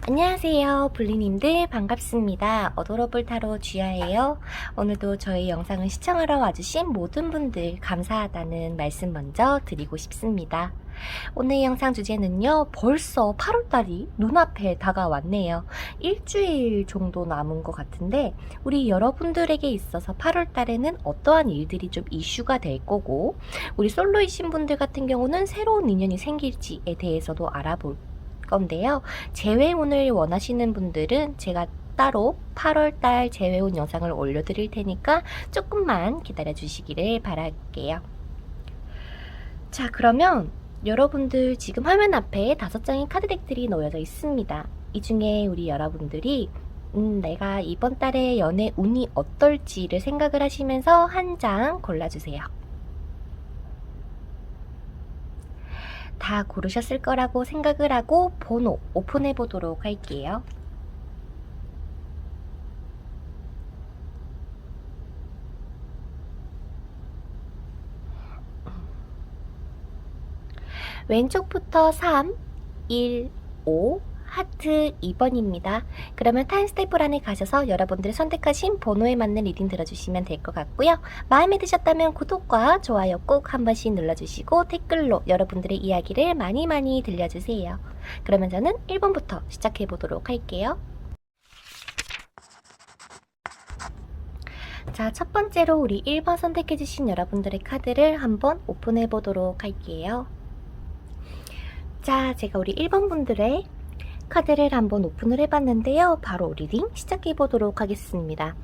안녕하세요 블리님들 반갑습니다. 어도러블 타로 쥐야예요. 오늘도 저희 영상을 시청하러 와주신 모든 분들 감사하다는 말씀 먼저 드리고 싶습니다. 오늘 영상 주제는요, 벌써 8월달이 눈앞에 다가왔네요. 일주일 정도 남은 것 같은데 우리 여러분들에게 있어서 8월달에는 어떠한 일들이 좀 이슈가 될 거고, 우리 솔로이신 분들 같은 경우는 새로운 인연이 생길지에 대해서도 알아볼 건데요. 재회운을 원하시는 분들은 제가 따로 8월달 재회운 영상을 올려드릴 테니까 조금만 기다려 주시기를 바랄게요. 자, 그러면 여러분들 지금 화면 앞에 5장의 카드 덱들이 놓여져 있습니다. 이 중에 우리 여러분들이 내가 이번 달에 연애 운이 어떨지를 생각을 하시면서 한 장 골라주세요. 다 고르셨을 거라고 생각을 하고 번호 오픈해 보도록 할게요. 왼쪽부터 3, 1, 5, 하트 2번입니다. 그러면 타임스테이플 안에 가셔서 여러분들이 선택하신 번호에 맞는 리딩 들어주시면 될 것 같고요. 마음에 드셨다면 구독과 좋아요 꼭 한 번씩 눌러주시고 댓글로 여러분들의 이야기를 많이 들려주세요. 그러면 저는 1번부터 시작해 보도록 할게요. 자, 첫 번째로 우리 1번 선택해주신 여러분들의 카드를 한번 오픈해 보도록 할게요. 자, 제가 우리 1번 분들의 카드를 한번 오픈을 해봤는데요. 바로 리딩 시작해 보도록 하겠습니다.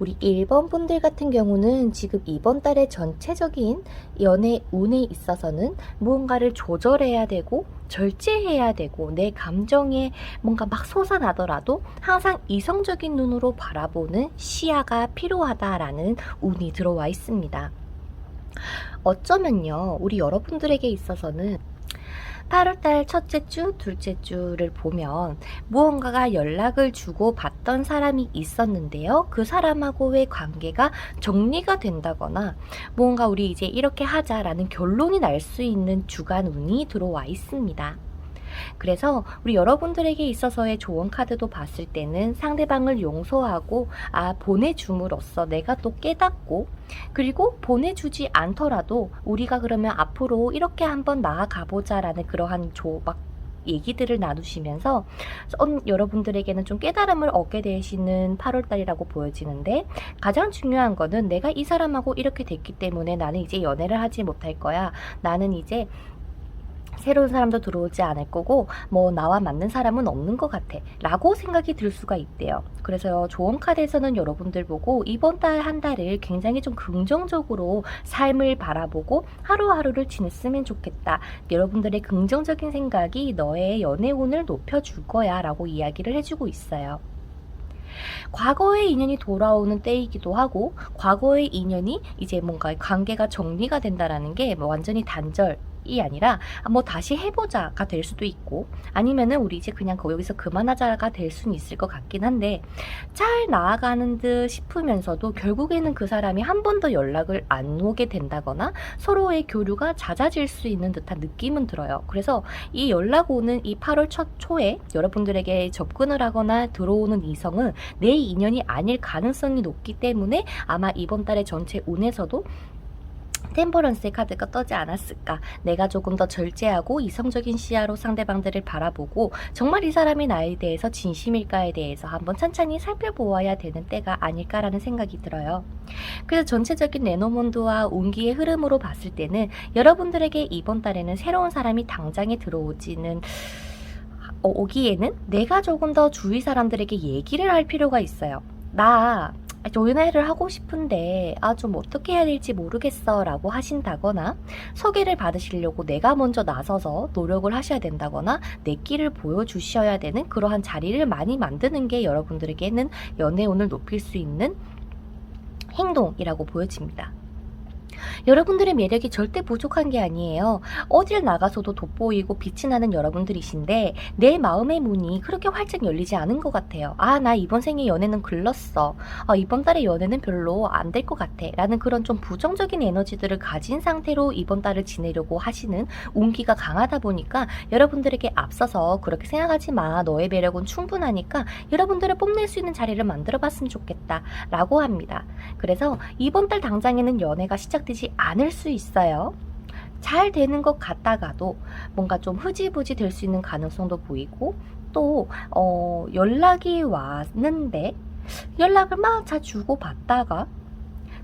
우리 1번 분들 같은 경우는 지금 이번 달의 전체적인 연애 운에 있어서는 무언가를 조절해야 되고 절제해야 되고, 내 감정에 뭔가 막 솟아나더라도 항상 이성적인 눈으로 바라보는 시야가 필요하다라는 운이 들어와 있습니다. 어쩌면요, 우리 여러분들에게 있어서는 8월달 첫째 주, 둘째 주를 보면 무언가가 연락을 주고 받던 사람이 있었는데요. 그 사람하고의 관계가 정리가 된다거나 무언가 우리 이제 이렇게 하자라는 결론이 날 수 있는 주간 운이 들어와 있습니다. 그래서 우리 여러분들에게 있어서의 조언 카드도 봤을 때는 상대방을 용서하고 보내줌으로써 내가 또 깨닫고, 그리고 보내주지 않더라도 우리가 그러면 앞으로 이렇게 한번 나아가보자 라는 그러한 얘기들을 나누시면서 여러분들에게는 좀 깨달음을 얻게 되시는 8월달이라고 보여지는데, 가장 중요한 거는 내가 이 사람하고 이렇게 됐기 때문에 나는 이제 연애를 하지 못할 거야, 나는 이제 새로운 사람도 들어오지 않을 거고 나와 맞는 사람은 없는 것 같아 라고 생각이 들 수가 있대요. 그래서 조언 카드에서는 여러분들 보고 이번 달 한 달을 굉장히 좀 긍정적으로 삶을 바라보고 하루하루를 지냈으면 좋겠다, 여러분들의 긍정적인 생각이 너의 연애 운을 높여줄 거야 라고 이야기를 해주고 있어요. 과거의 인연이 돌아오는 때이기도 하고, 과거의 인연이 이제 뭔가 관계가 정리가 된다라는 게 완전히 단절이 아니라 다시 해보자가 될 수도 있고, 아니면은 우리 이제 그냥 여기서 그만하자가 될 수는 있을 것 같긴 한데, 잘 나아가는 듯 싶으면서도 결국에는 그 사람이 한 번 더 연락을 안 오게 된다거나 서로의 교류가 잦아질 수 있는 듯한 느낌은 들어요. 그래서 이 연락 오는 이 8월 첫 초에 여러분들에게 접근을 하거나 들어오는 이성은 내 인연이 아닐 가능성이 높기 때문에 아마 이번 달의 전체 운에서도 템퍼런스의 카드가 떠지 않았을까. 내가 조금 더 절제하고 이성적인 시야로 상대방들을 바라보고 정말 이 사람이 나에 대해서 진심일까에 대해서 한번 천천히 살펴보아야 되는 때가 아닐까라는 생각이 들어요. 그래서 전체적인 레노몬드와 운기의 흐름으로 봤을 때는 여러분들에게 이번 달에는 새로운 사람이 당장에 오기에는 내가 조금 더 주위 사람들에게 얘기를 할 필요가 있어요. 나 연애를 하고 싶은데 좀 어떻게 해야 될지 모르겠어 라고 하신다거나, 소개를 받으시려고 내가 먼저 나서서 노력을 하셔야 된다거나 내 끼를 보여주셔야 되는 그러한 자리를 많이 만드는 게 여러분들에게는 연애운을 높일 수 있는 행동이라고 보여집니다. 여러분들의 매력이 절대 부족한 게 아니에요. 어딜 나가서도 돋보이고 빛이 나는 여러분들이신데 내 마음의 문이 그렇게 활짝 열리지 않은 것 같아요. 나 이번 생에 연애는 글렀어. 이번 달에 연애는 별로 안 될 것 같아. 라는 그런 좀 부정적인 에너지들을 가진 상태로 이번 달을 지내려고 하시는 운기가 강하다 보니까 여러분들에게 앞서서 그렇게 생각하지 마. 너의 매력은 충분하니까 여러분들을 뽐낼 수 있는 자리를 만들어 봤으면 좋겠다. 라고 합니다. 그래서 이번 달 당장에는 연애가 시작되지 않을 수 있어요. 잘 되는 것 같다가도 뭔가 좀 흐지부지 될 수 있는 가능성도 보이고, 또 연락이 왔는데 연락을 막 잘 주고받다가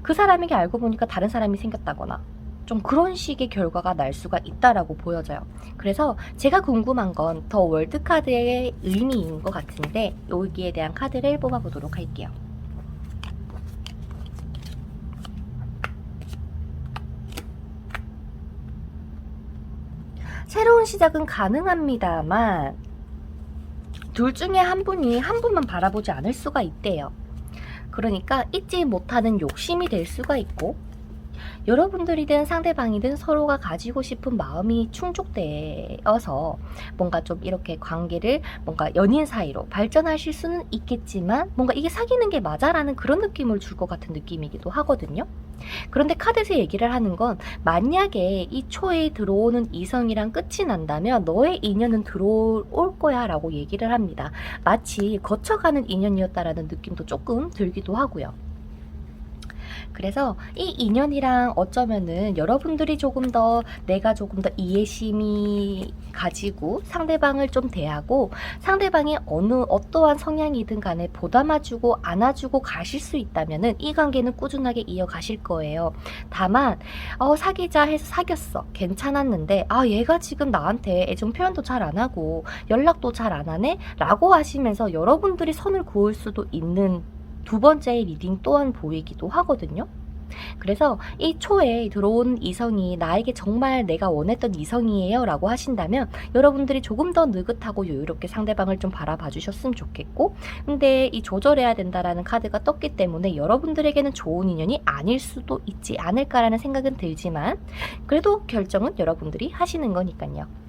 그 사람에게 알고 보니까 다른 사람이 생겼다거나 좀 그런 식의 결과가 날 수가 있다라고 보여져요. 그래서 제가 궁금한 건 더 월드카드의 의미인 것 같은데 여기에 대한 카드를 뽑아보도록 할게요. 새로운 시작은 가능합니다만 둘 중에 한 분만 바라보지 않을 수가 있대요. 그러니까 잊지 못하는 욕심이 될 수가 있고, 여러분들이든 상대방이든 서로가 가지고 싶은 마음이 충족되어서 뭔가 좀 이렇게 관계를 뭔가 연인 사이로 발전하실 수는 있겠지만 뭔가 이게 사귀는 게 맞아라는 그런 느낌을 줄 것 같은 느낌이기도 하거든요. 그런데 카드에서 얘기를 하는 건 만약에 이 초에 들어오는 이성이랑 끝이 난다면 너의 인연은 들어올 거야 라고 얘기를 합니다. 마치 거쳐가는 인연이었다라는 느낌도 조금 들기도 하고요. 그래서 이 인연이랑 어쩌면은 여러분들이 내가 조금 더 이해심이 가지고 상대방을 좀 대하고 상대방이 어떠한 성향이든 간에 보담아주고 안아주고 가실 수 있다면은 이 관계는 꾸준하게 이어가실 거예요. 다만 사귀자 해서 사귀었어. 괜찮았는데 얘가 지금 나한테 애정 표현도 잘 안 하고 연락도 잘 안 하네? 라고 하시면서 여러분들이 선을 그을 수도 있는 두 번째의 리딩 또한 보이기도 하거든요. 그래서 이 초에 들어온 이성이 나에게 정말 내가 원했던 이성이에요 라고 하신다면 여러분들이 조금 더 느긋하고 여유롭게 상대방을 좀 바라봐 주셨으면 좋겠고, 근데 이 조절해야 된다라는 카드가 떴기 때문에 여러분들에게는 좋은 인연이 아닐 수도 있지 않을까라는 생각은 들지만 그래도 결정은 여러분들이 하시는 거니까요.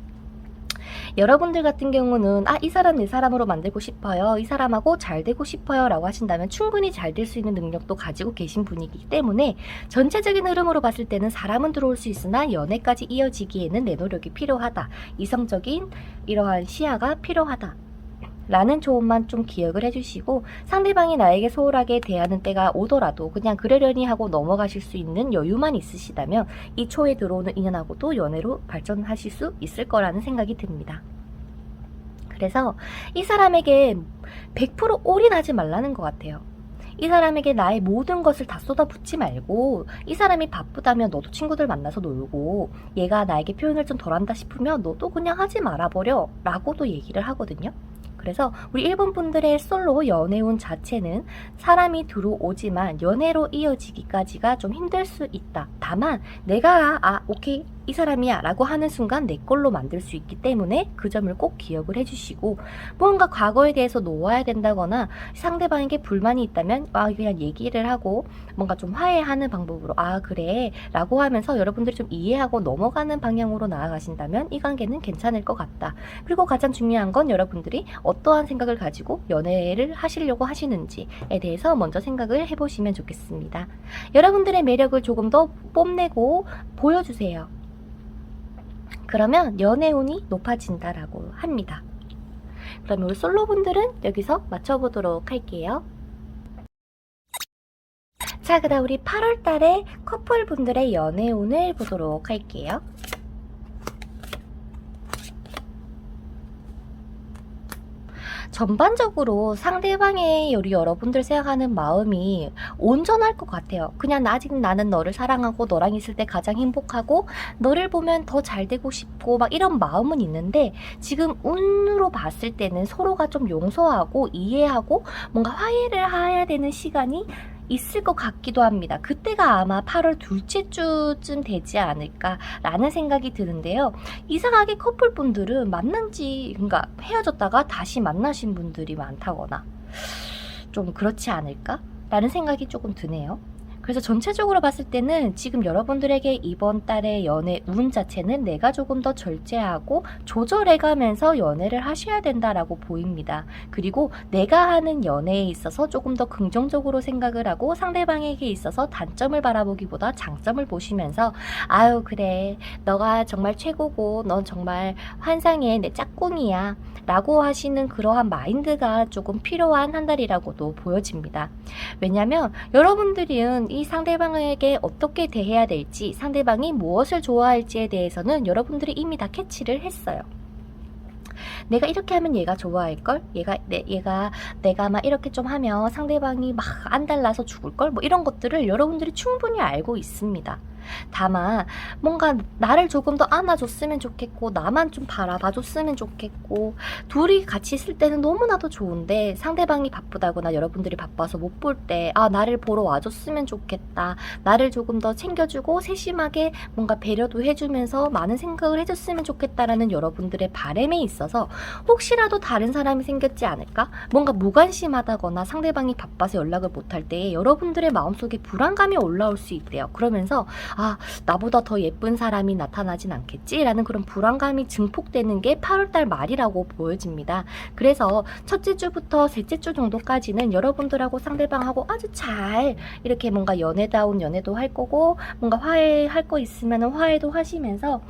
여러분들 같은 경우는 이 사람 내 사람으로 만들고 싶어요, 이 사람하고 잘 되고 싶어요 라고 하신다면 충분히 잘 될 수 있는 능력도 가지고 계신 분이기 때문에 전체적인 흐름으로 봤을 때는 사람은 들어올 수 있으나 연애까지 이어지기에는 내 노력이 필요하다, 이성적인 이러한 시야가 필요하다 라는 조언만 좀 기억을 해주시고, 상대방이 나에게 소홀하게 대하는 때가 오더라도 그냥 그러려니 하고 넘어가실 수 있는 여유만 있으시다면 이 초에 들어오는 인연하고도 연애로 발전하실 수 있을 거라는 생각이 듭니다. 그래서 이 사람에게 100% 올인하지 말라는 것 같아요. 이 사람에게 나의 모든 것을 다 쏟아붓지 말고, 이 사람이 바쁘다면 너도 친구들 만나서 놀고, 얘가 나에게 표현을 좀 덜한다 싶으면 너도 그냥 하지 말아버려 라고도 얘기를 하거든요. 그래서 우리 일본 분들의 솔로 연애운 자체는 사람이 들어오지만 연애로 이어지기까지가 좀 힘들 수 있다. 다만 내가 오케이 이 사람이야 라고 하는 순간 내 걸로 만들 수 있기 때문에 그 점을 꼭 기억을 해주시고, 뭔가 과거에 대해서 놓아야 된다거나 상대방에게 불만이 있다면 그냥 얘기를 하고 뭔가 좀 화해하는 방법으로 그래 라고 하면서 여러분들이 좀 이해하고 넘어가는 방향으로 나아가신다면 이 관계는 괜찮을 것 같다. 그리고 가장 중요한 건 여러분들이 어떠한 생각을 가지고 연애를 하시려고 하시는지에 대해서 먼저 생각을 해보시면 좋겠습니다. 여러분들의 매력을 조금 더 뽐내고 보여주세요. 그러면 연애운이 높아진다라고 합니다. 그럼 우리 솔로분들은 여기서 맞춰보도록 할게요. 자, 그다음 우리 8월달에 커플분들의 연애운을 보도록 할게요. 전반적으로 상대방의 우리 여러분들 생각하는 마음이 온전할 것 같아요. 그냥 아직 나는 너를 사랑하고 너랑 있을 때 가장 행복하고 너를 보면 더 잘 되고 싶고 막 이런 마음은 있는데 지금 운으로 봤을 때는 서로가 좀 용서하고 이해하고 뭔가 화해를 해야 되는 시간이 있을 것 같기도 합니다. 그때가 아마 8월 둘째 주쯤 되지 않을까라는 생각이 드는데요. 이상하게 커플분들은 그러니까 헤어졌다가 다시 만나신 분들이 많다거나 좀 그렇지 않을까? 라는 생각이 조금 드네요. 그래서 전체적으로 봤을 때는 지금 여러분들에게 이번 달의 연애 운 자체는 내가 조금 더 절제하고 조절해가면서 연애를 하셔야 된다라고 보입니다. 그리고 내가 하는 연애에 있어서 조금 더 긍정적으로 생각을 하고 상대방에게 있어서 단점을 바라보기보다 장점을 보시면서 아유 그래 너가 정말 최고고 넌 정말 환상의 내 짝꿍이야 라고 하시는 그러한 마인드가 조금 필요한 한 달이라고도 보여집니다. 왜냐면 여러분들은 이 상대방에게 어떻게 대해야 될지 상대방이 무엇을 좋아할지에 대해서는 여러분들이 이미 다 캐치를 했어요. 내가 이렇게 하면 얘가 좋아할걸? 내가 막 이렇게 좀 하면 상대방이 막 안달나서 죽을걸? 뭐 이런 것들을 여러분들이 충분히 알고 있습니다. 다만 뭔가 나를 조금 더 안아줬으면 좋겠고 나만 좀 바라봐줬으면 좋겠고 둘이 같이 있을 때는 너무나도 좋은데 상대방이 바쁘다거나 여러분들이 바빠서 못 볼 때 나를 보러 와줬으면 좋겠다 나를 조금 더 챙겨주고 세심하게 뭔가 배려도 해주면서 많은 생각을 해줬으면 좋겠다라는 여러분들의 바람에 있어서 혹시라도 다른 사람이 생겼지 않을까? 뭔가 무관심하다거나 상대방이 바빠서 연락을 못할 때 여러분들의 마음속에 불안감이 올라올 수 있대요. 그러면서 나보다 더 예쁜 사람이 나타나진 않겠지? 라는 그런 불안감이 증폭되는 게 8월달 말이라고 보여집니다. 그래서 첫째 주부터 셋째 주 정도까지는 여러분들하고 상대방하고 아주 잘 이렇게 뭔가 연애다운 연애도 할 거고 뭔가 화해할 거 있으면 화해도 하시면서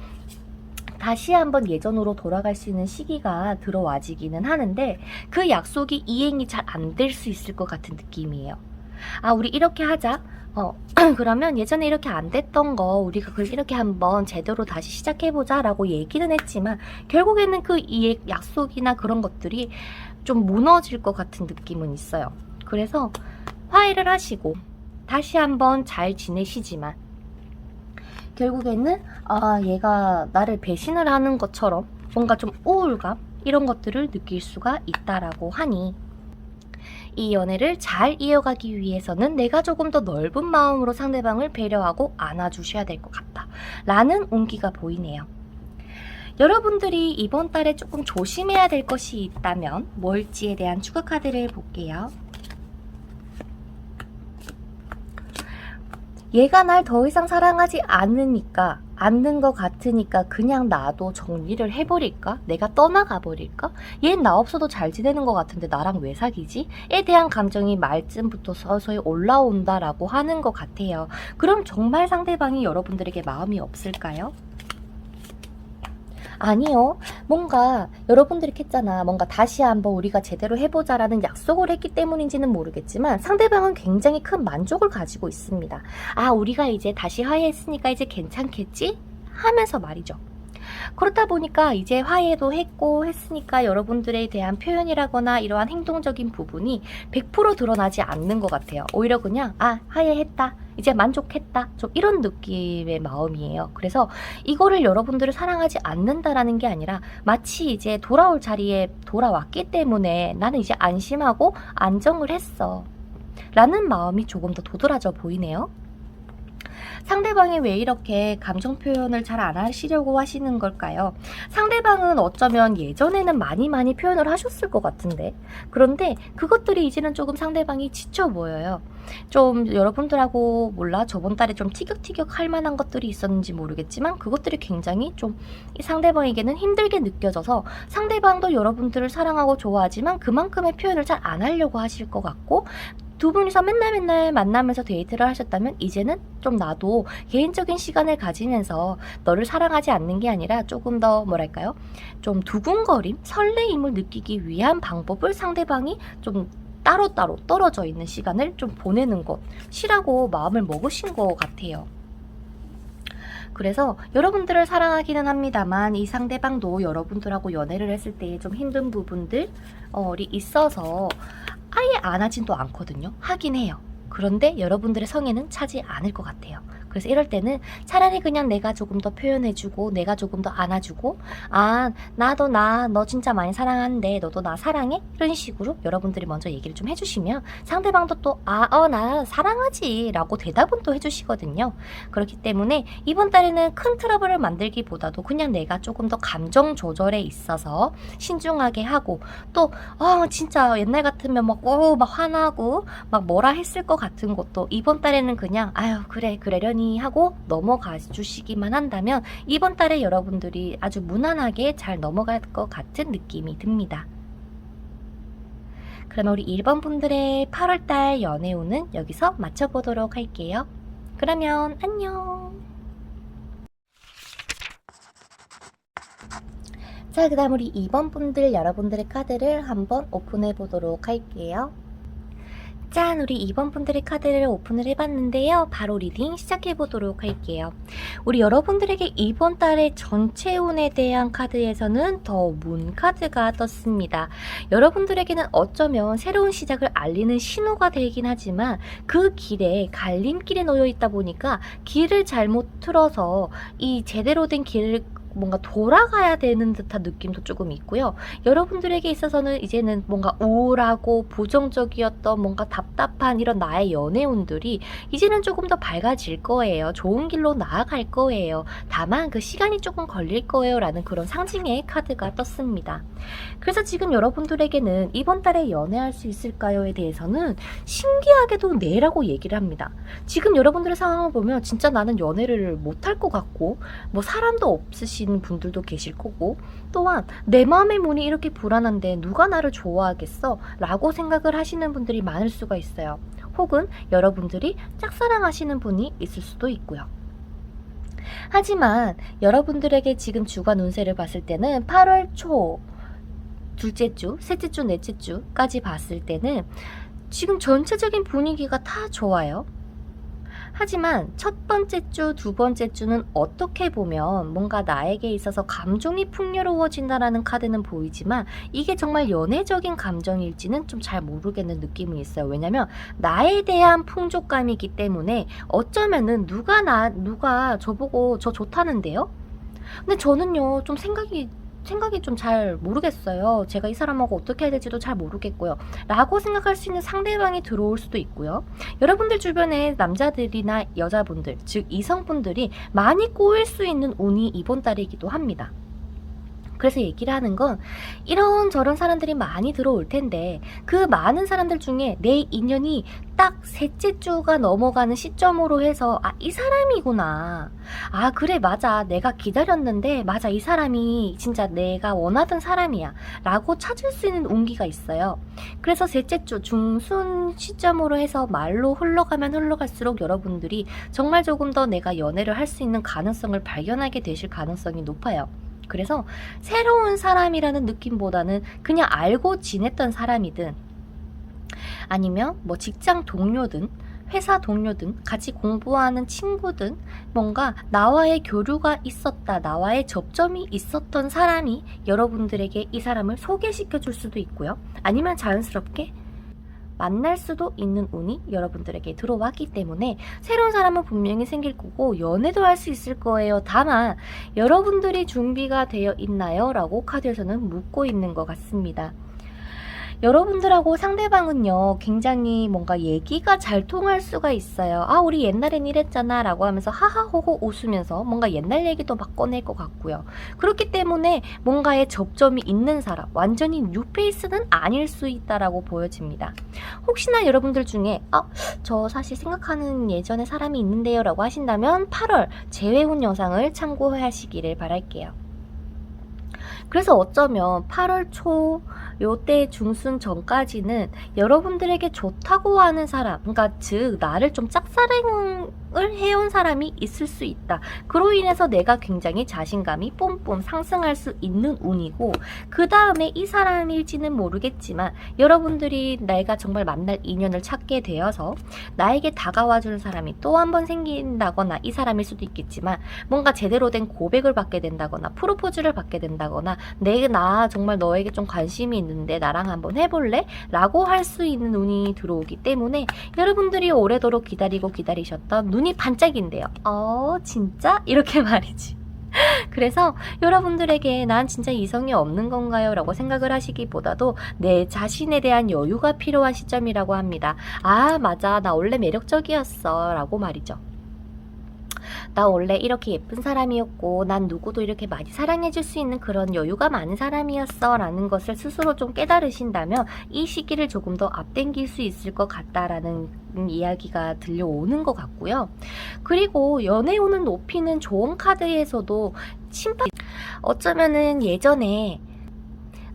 다시 한번 예전으로 돌아갈 수 있는 시기가 들어와지기는 하는데 그 약속이 이행이 잘 안 될 수 있을 것 같은 느낌이에요. 우리 이렇게 하자. 그러면 예전에 이렇게 안 됐던 거 우리가 그걸 이렇게 한번 제대로 다시 시작해보자 라고 얘기는 했지만 결국에는 그 약속이나 그런 것들이 좀 무너질 것 같은 느낌은 있어요. 그래서 화해를 하시고 다시 한번 잘 지내시지만 결국에는 얘가 나를 배신을 하는 것처럼 뭔가 좀 우울감 이런 것들을 느낄 수가 있다라고 하니 이 연애를 잘 이어가기 위해서는 내가 조금 더 넓은 마음으로 상대방을 배려하고 안아주셔야 될 것 같다 라는 온기가 보이네요. 여러분들이 이번 달에 조금 조심해야 될 것이 있다면 뭘지에 대한 추가 카드를 볼게요. 얘가 날 더 이상 사랑하지 않는 것 같으니까 그냥 나도 정리를 해버릴까? 내가 떠나가 버릴까? 얘는 나 없어도 잘 지내는 것 같은데 나랑 왜 사귀지? 에 대한 감정이 말쯤부터 서서히 올라온다라고 하는 것 같아요. 그럼 정말 상대방이 여러분들에게 마음이 없을까요? 아니요. 뭔가 여러분들이 했잖아. 뭔가 다시 한번 우리가 제대로 해보자라는 약속을 했기 때문인지는 모르겠지만 상대방은 굉장히 큰 만족을 가지고 있습니다. 우리가 이제 다시 화해했으니까 이제 괜찮겠지? 하면서 말이죠. 그렇다 보니까 이제 화해도 했고 했으니까 여러분들에 대한 표현이라거나 이러한 행동적인 부분이 100% 드러나지 않는 것 같아요. 오히려 그냥 화해했다. 이제 만족했다. 좀 이런 느낌의 마음이에요. 그래서 이거를 여러분들을 사랑하지 않는다라는 게 아니라 마치 이제 돌아올 자리에 돌아왔기 때문에 나는 이제 안심하고 안정을 했어. 라는 마음이 조금 더 도드라져 보이네요. 상대방이 왜 이렇게 감정 표현을 잘 안 하시려고 하시는 걸까요? 상대방은 어쩌면 예전에는 많이 표현을 하셨을 것 같은데 그런데 그것들이 이제는 조금 상대방이 지쳐 보여요. 좀 여러분들하고 저번 달에 좀 티격태격 할 만한 것들이 있었는지 모르겠지만 그것들이 굉장히 좀 이 상대방에게는 힘들게 느껴져서 상대방도 여러분들을 사랑하고 좋아하지만 그만큼의 표현을 잘 안 하려고 하실 것 같고 두 분이서 맨날 만나면서 데이트를 하셨다면 이제는 좀 나도 개인적인 시간을 가지면서 너를 사랑하지 않는 게 아니라 조금 더 좀 두근거림, 설레임을 느끼기 위한 방법을 상대방이 좀 따로따로 떨어져 있는 시간을 좀 보내는 것이라고 마음을 먹으신 것 같아요. 그래서 여러분들을 사랑하기는 합니다만 이 상대방도 여러분들하고 연애를 했을 때 좀 힘든 부분들이 있어서 아예 안 하진도 않거든요. 하긴 해요. 그런데 여러분들의 성에는 차지 않을 것 같아요. 그래서 이럴 때는 차라리 그냥 내가 조금 더 표현해주고 내가 조금 더 안아주고 나도 너 진짜 많이 사랑하는데 너도 나 사랑해? 이런 식으로 여러분들이 먼저 얘기를 좀 해주시면 상대방도 또 나 사랑하지 라고 대답은 또 해주시거든요. 그렇기 때문에 이번 달에는 큰 트러블을 만들기보다도 그냥 내가 조금 더 감정 조절에 있어서 신중하게 하고 또 진짜 옛날 같으면 막 화나고 막 뭐라 했을 것 같은 것도 이번 달에는 그냥 그래려니 하고 넘어가 주시기만 한다면 이번 달에 여러분들이 아주 무난하게 잘 넘어갈 것 같은 느낌이 듭니다. 그럼 우리 1번 분들의 8월달 연애운은 여기서 마쳐보도록 할게요. 그러면 안녕. 자, 그 다음 우리 2번 분들 여러분들의 카드를 한번 오픈해 보도록 할게요. 짠! 우리 2번 분들의 카드를 오픈을 해봤는데요. 바로 리딩 시작해보도록 할게요. 우리 여러분들에게 이번 달의 전체 운에 대한 카드에서는 더 문 카드가 떴습니다. 여러분들에게는 어쩌면 새로운 시작을 알리는 신호가 되긴 하지만 그 길에 갈림길에 놓여 있다 보니까 길을 잘못 틀어서 이 제대로 된 길을 뭔가 돌아가야 되는 듯한 느낌도 조금 있고요. 여러분들에게 있어서는 이제는 뭔가 우울하고 부정적이었던 뭔가 답답한 이런 나의 연애운들이 이제는 조금 더 밝아질 거예요. 좋은 길로 나아갈 거예요. 다만 그 시간이 조금 걸릴 거예요 라는 그런 상징의 카드가 떴습니다. 그래서 지금 여러분들에게는 이번 달에 연애할 수 있을까요에 대해서는 신기하게도 네라고 얘기를 합니다. 지금 여러분들의 상황을 보면 진짜 나는 연애를 못할 것 같고 뭐 사람도 없으신 분들도 계실 거고 또한 내 마음의 문이 이렇게 불안한데 누가 나를 좋아하겠어? 라고 생각을 하시는 분들이 많을 수가 있어요. 혹은 여러분들이 짝사랑하시는 분이 있을 수도 있고요. 하지만 여러분들에게 지금 주간 운세를 봤을 때는 8월 초 둘째 주, 셋째 주, 넷째 주까지 봤을 때는 지금 전체적인 분위기가 다 좋아요. 하지만 첫 번째 주, 두 번째 주는 어떻게 보면 뭔가 나에게 있어서 감정이 풍요로워진다라는 카드는 보이지만 이게 정말 연애적인 감정일지는 좀 잘 모르겠는 느낌은 있어요. 왜냐면 나에 대한 풍족감이기 때문에 어쩌면은 누가 저보고 저 좋다는데요? 근데 저는요 좀 생각이 좀 잘 모르겠어요. 제가 이 사람하고 어떻게 해야 될지도 잘 모르겠고요. 라고 생각할 수 있는 상대방이 들어올 수도 있고요. 여러분들 주변에 남자들이나 여자분들, 즉 이성분들이 많이 꼬일 수 있는 운이 이번 달이기도 합니다. 그래서 얘기를 하는 건 이런저런 사람들이 많이 들어올 텐데 그 많은 사람들 중에 내 인연이 딱 셋째 주가 넘어가는 시점으로 해서 이 사람이구나. 그래 맞아 내가 기다렸는데 맞아 이 사람이 진짜 내가 원하던 사람이야 라고 찾을 수 있는 운기가 있어요. 그래서 셋째 주 중순 시점으로 해서 말로 흘러가면 흘러갈수록 여러분들이 정말 조금 더 내가 연애를 할 수 있는 가능성을 발견하게 되실 가능성이 높아요. 그래서 새로운 사람이라는 느낌보다는 그냥 알고 지냈던 사람이든 아니면 뭐 직장 동료든 회사 동료든 같이 공부하는 친구든 뭔가 나와의 교류가 있었다, 나와의 접점이 있었던 사람이 여러분들에게 이 사람을 소개시켜 줄 수도 있고요. 아니면 자연스럽게 만날 수도 있는 운이 여러분들에게 들어왔기 때문에 새로운 사람은 분명히 생길 거고 연애도 할 수 있을 거예요. 다만 여러분들이 준비가 되어 있나요? 라고 카드에서는 묻고 있는 것 같습니다. 여러분들하고 상대방은요 굉장히 뭔가 얘기가 잘 통할 수가 있어요. 우리 옛날엔 이랬잖아 라고 하면서 하하호호 웃으면서 뭔가 옛날 얘기도 막 꺼낼 것 같고요. 그렇기 때문에 뭔가의 접점이 있는 사람, 완전히 뉴페이스는 아닐 수 있다라고 보여집니다. 혹시나 여러분들 중에 저 사실 생각하는 예전에 사람이 있는데요 라고 하신다면 8월 재회운 영상을 참고하시기를 바랄게요. 그래서 어쩌면 8월 초 요때 중순 전까지는 여러분들에게 좋다고 하는 사람, 그러니까 즉 나를 좀 짝사랑을 해온 사람이 있을 수 있다. 그로 인해서 내가 굉장히 자신감이 뿜뿜 상승할 수 있는 운이고, 그 다음에 이 사람일지는 모르겠지만 여러분들이 내가 정말 만날 인연을 찾게 되어서 나에게 다가와주는 사람이 또 한 번 생긴다거나, 이 사람일 수도 있겠지만 뭔가 제대로 된 고백을 받게 된다거나 프로포즈를 받게 된다거나, 나 정말 너에게 좀 관심이 있는데 나랑 한번 해볼래? 라고 할 수 있는 운이 들어오기 때문에 여러분들이 오래도록 기다리셨던 눈이 반짝인대요. 진짜? 이렇게 말이지. 그래서 여러분들에게 난 진짜 이성이 없는 건가요? 라고 생각을 하시기보다도 내 자신에 대한 여유가 필요한 시점이라고 합니다. 맞아, 나 원래 매력적이었어 라고 말이죠. 나 원래 이렇게 예쁜 사람이었고 난 누구도 이렇게 많이 사랑해줄 수 있는 그런 여유가 많은 사람이었어 라는 것을 스스로 좀 깨달으신다면 이 시기를 조금 더 앞당길 수 있을 것 같다라는 이야기가 들려오는 것 같고요. 그리고 연애운을 높이는 좋은 카드에서도 어쩌면은 예전에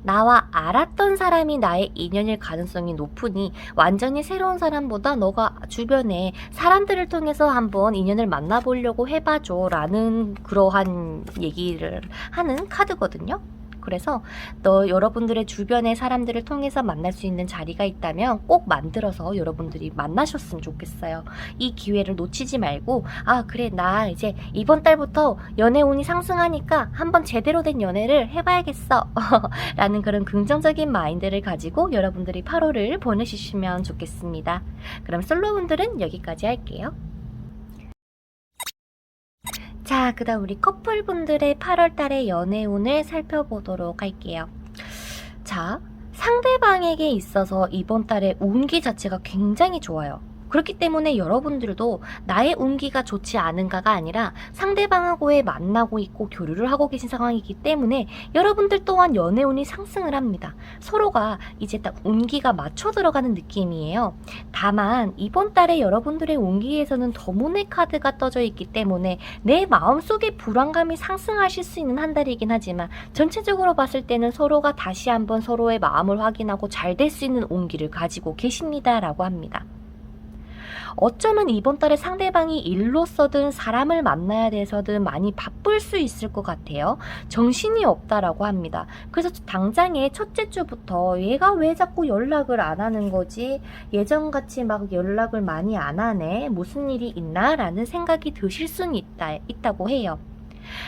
나와 알았던 사람이 나의 인연일 가능성이 높으니 완전히 새로운 사람보다 너가 주변에 사람들을 통해서 한번 인연을 만나보려고 해봐줘 라는 그러한 얘기를 하는 카드거든요. 그래서 여러분들의 주변의 사람들을 통해서 만날 수 있는 자리가 있다면 꼭 만들어서 여러분들이 만나셨으면 좋겠어요. 이 기회를 놓치지 말고 그래, 나 이제 이번 달부터 연애운이 상승하니까 한번 제대로 된 연애를 해봐야겠어 라는 그런 긍정적인 마인드를 가지고 여러분들이 8월을 보내주시면 좋겠습니다. 그럼 솔로분들은 여기까지 할게요. 자, 그 다음 우리 커플분들의 8월달의 연애운을 살펴보도록 할게요. 자, 상대방에게 있어서 이번 달의 운기 자체가 굉장히 좋아요. 그렇기 때문에 여러분들도 나의 운기가 좋지 않은가가 아니라 상대방하고의 만나고 있고 교류를 하고 계신 상황이기 때문에 여러분들 또한 연애운이 상승을 합니다. 서로가 이제 딱 운기가 맞춰 들어가는 느낌이에요. 다만 이번 달에 여러분들의 운기에서는 더문의 카드가 떠져 있기 때문에 내 마음속의 불안감이 상승하실 수 있는 한 달이긴 하지만 전체적으로 봤을 때는 서로가 다시 한번 서로의 마음을 확인하고 잘 될 수 있는 운기를 가지고 계십니다 라고 합니다. 어쩌면 이번 달에 상대방이 일로서든 사람을 만나야 돼서든 많이 바쁠 수 있을 것 같아요. 정신이 없다라고 합니다. 그래서 당장에 첫째 주부터 얘가 왜 자꾸 연락을 안 하는 거지? 예전같이 막 연락을 많이 안 하네? 무슨 일이 있나? 라는 생각이 드실 수는 있다고 해요.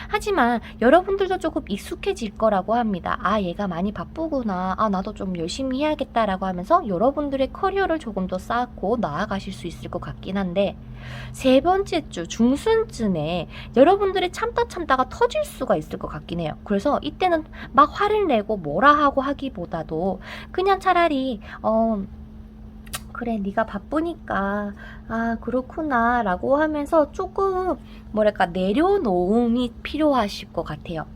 하지만 여러분들도 조금 익숙해질 거라고 합니다. 얘가 많이 바쁘구나. 나도 좀 열심히 해야겠다라고 하면서 여러분들의 커리어를 조금 더 쌓고 나아가실 수 있을 것 같긴 한데, 세 번째 주 중순쯤에 여러분들이 참다가 터질 수가 있을 것 같긴 해요. 그래서 이때는 막 화를 내고 뭐라 하고 하기보다도 그냥 차라리 그래, 네가 바쁘니까 그렇구나 라고 하면서 조금 내려놓음이 필요하실 것 같아요.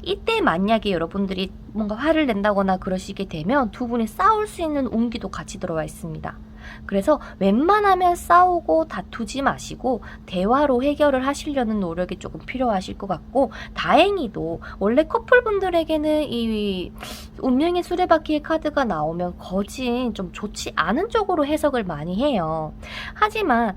이때 만약에 여러분들이 뭔가 화를 낸다거나 그러시게 되면 두 분이 싸울 수 있는 운기도 같이 들어와 있습니다. 그래서 웬만하면 싸우고 다투지 마시고 대화로 해결을 하시려는 노력이 조금 필요하실 것 같고, 다행히도 원래 커플분들에게는 이 운명의 수레바퀴의 카드가 나오면 거진 좀 좋지 않은 쪽으로 해석을 많이 해요. 하지만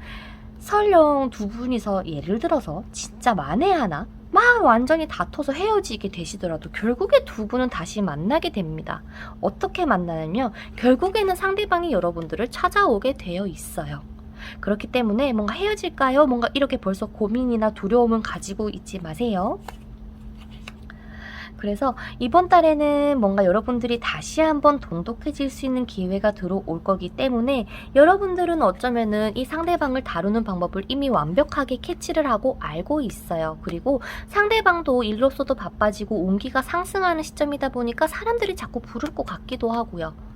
설령 두 분이서 예를 들어서 진짜 만에 하나 막 완전히 다퉈서 헤어지게 되시더라도 결국에 두 분은 다시 만나게 됩니다. 어떻게 만나냐면 결국에는 상대방이 여러분들을 찾아오게 되어 있어요. 그렇기 때문에 뭔가 헤어질까요? 뭔가 이렇게 벌써 고민이나 두려움은 가지고 있지 마세요. 그래서 이번 달에는 뭔가 여러분들이 다시 한번 돈독해질 수 있는 기회가 들어올 거기 때문에 여러분들은 어쩌면은 이 상대방을 다루는 방법을 이미 완벽하게 캐치를 하고 알고 있어요. 그리고 상대방도 일로서도 바빠지고 운기가 상승하는 시점이다 보니까 사람들이 자꾸 부를 것 같기도 하고요.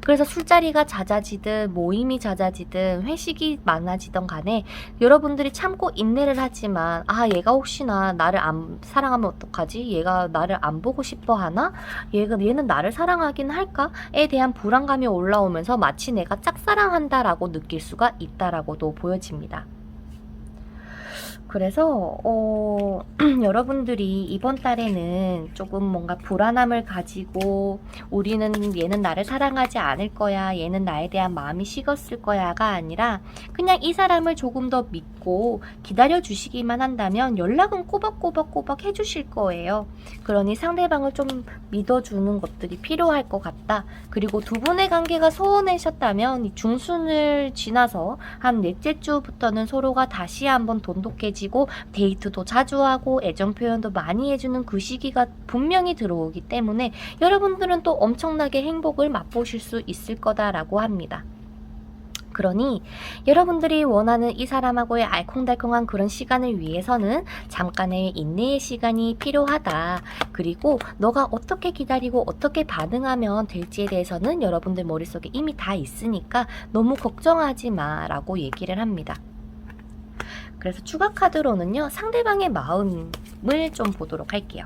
그래서 술자리가 잦아지든 모임이 잦아지든 회식이 많아지던 간에 여러분들이 참고 인내를 하지만 얘가 혹시나 나를 안 사랑하면 어떡하지? 얘가 나를 안 보고 싶어 하나? 얘는 나를 사랑하긴 할까?에 대한 불안감이 올라오면서 마치 내가 짝사랑한다라고 느낄 수가 있다라고도 보여집니다. 그래서 여러분들이 이번 달에는 조금 뭔가 불안함을 가지고 우리는 얘는 나를 사랑하지 않을 거야, 얘는 나에 대한 마음이 식었을 거야가 아니라 그냥 이 사람을 조금 더 믿고 기다려 주시기만 한다면 연락은 꼬박꼬박 해주실 거예요. 그러니 상대방을 좀 믿어주는 것들이 필요할 것 같다. 그리고 두 분의 관계가 소원하셨다면 이 중순을 지나서 한 넷째 주부터는 서로가 다시 한번 돈독해지고 데이트도 자주 하고 애정 표현도 많이 해주는 그 시기가 분명히 들어오기 때문에 여러분들은 또 엄청나게 행복을 맛보실 수 있을 거다라고 합니다. 그러니 여러분들이 원하는 이 사람하고의 알콩달콩한 그런 시간을 위해서는 잠깐의 인내의 시간이 필요하다. 그리고 너가 어떻게 기다리고 어떻게 반응하면 될지에 대해서는 여러분들 머릿속에 이미 다 있으니까 너무 걱정하지 마 라고 얘기를 합니다. 그래서 추가 카드로는요, 상대방의 마음을 좀 보도록 할게요.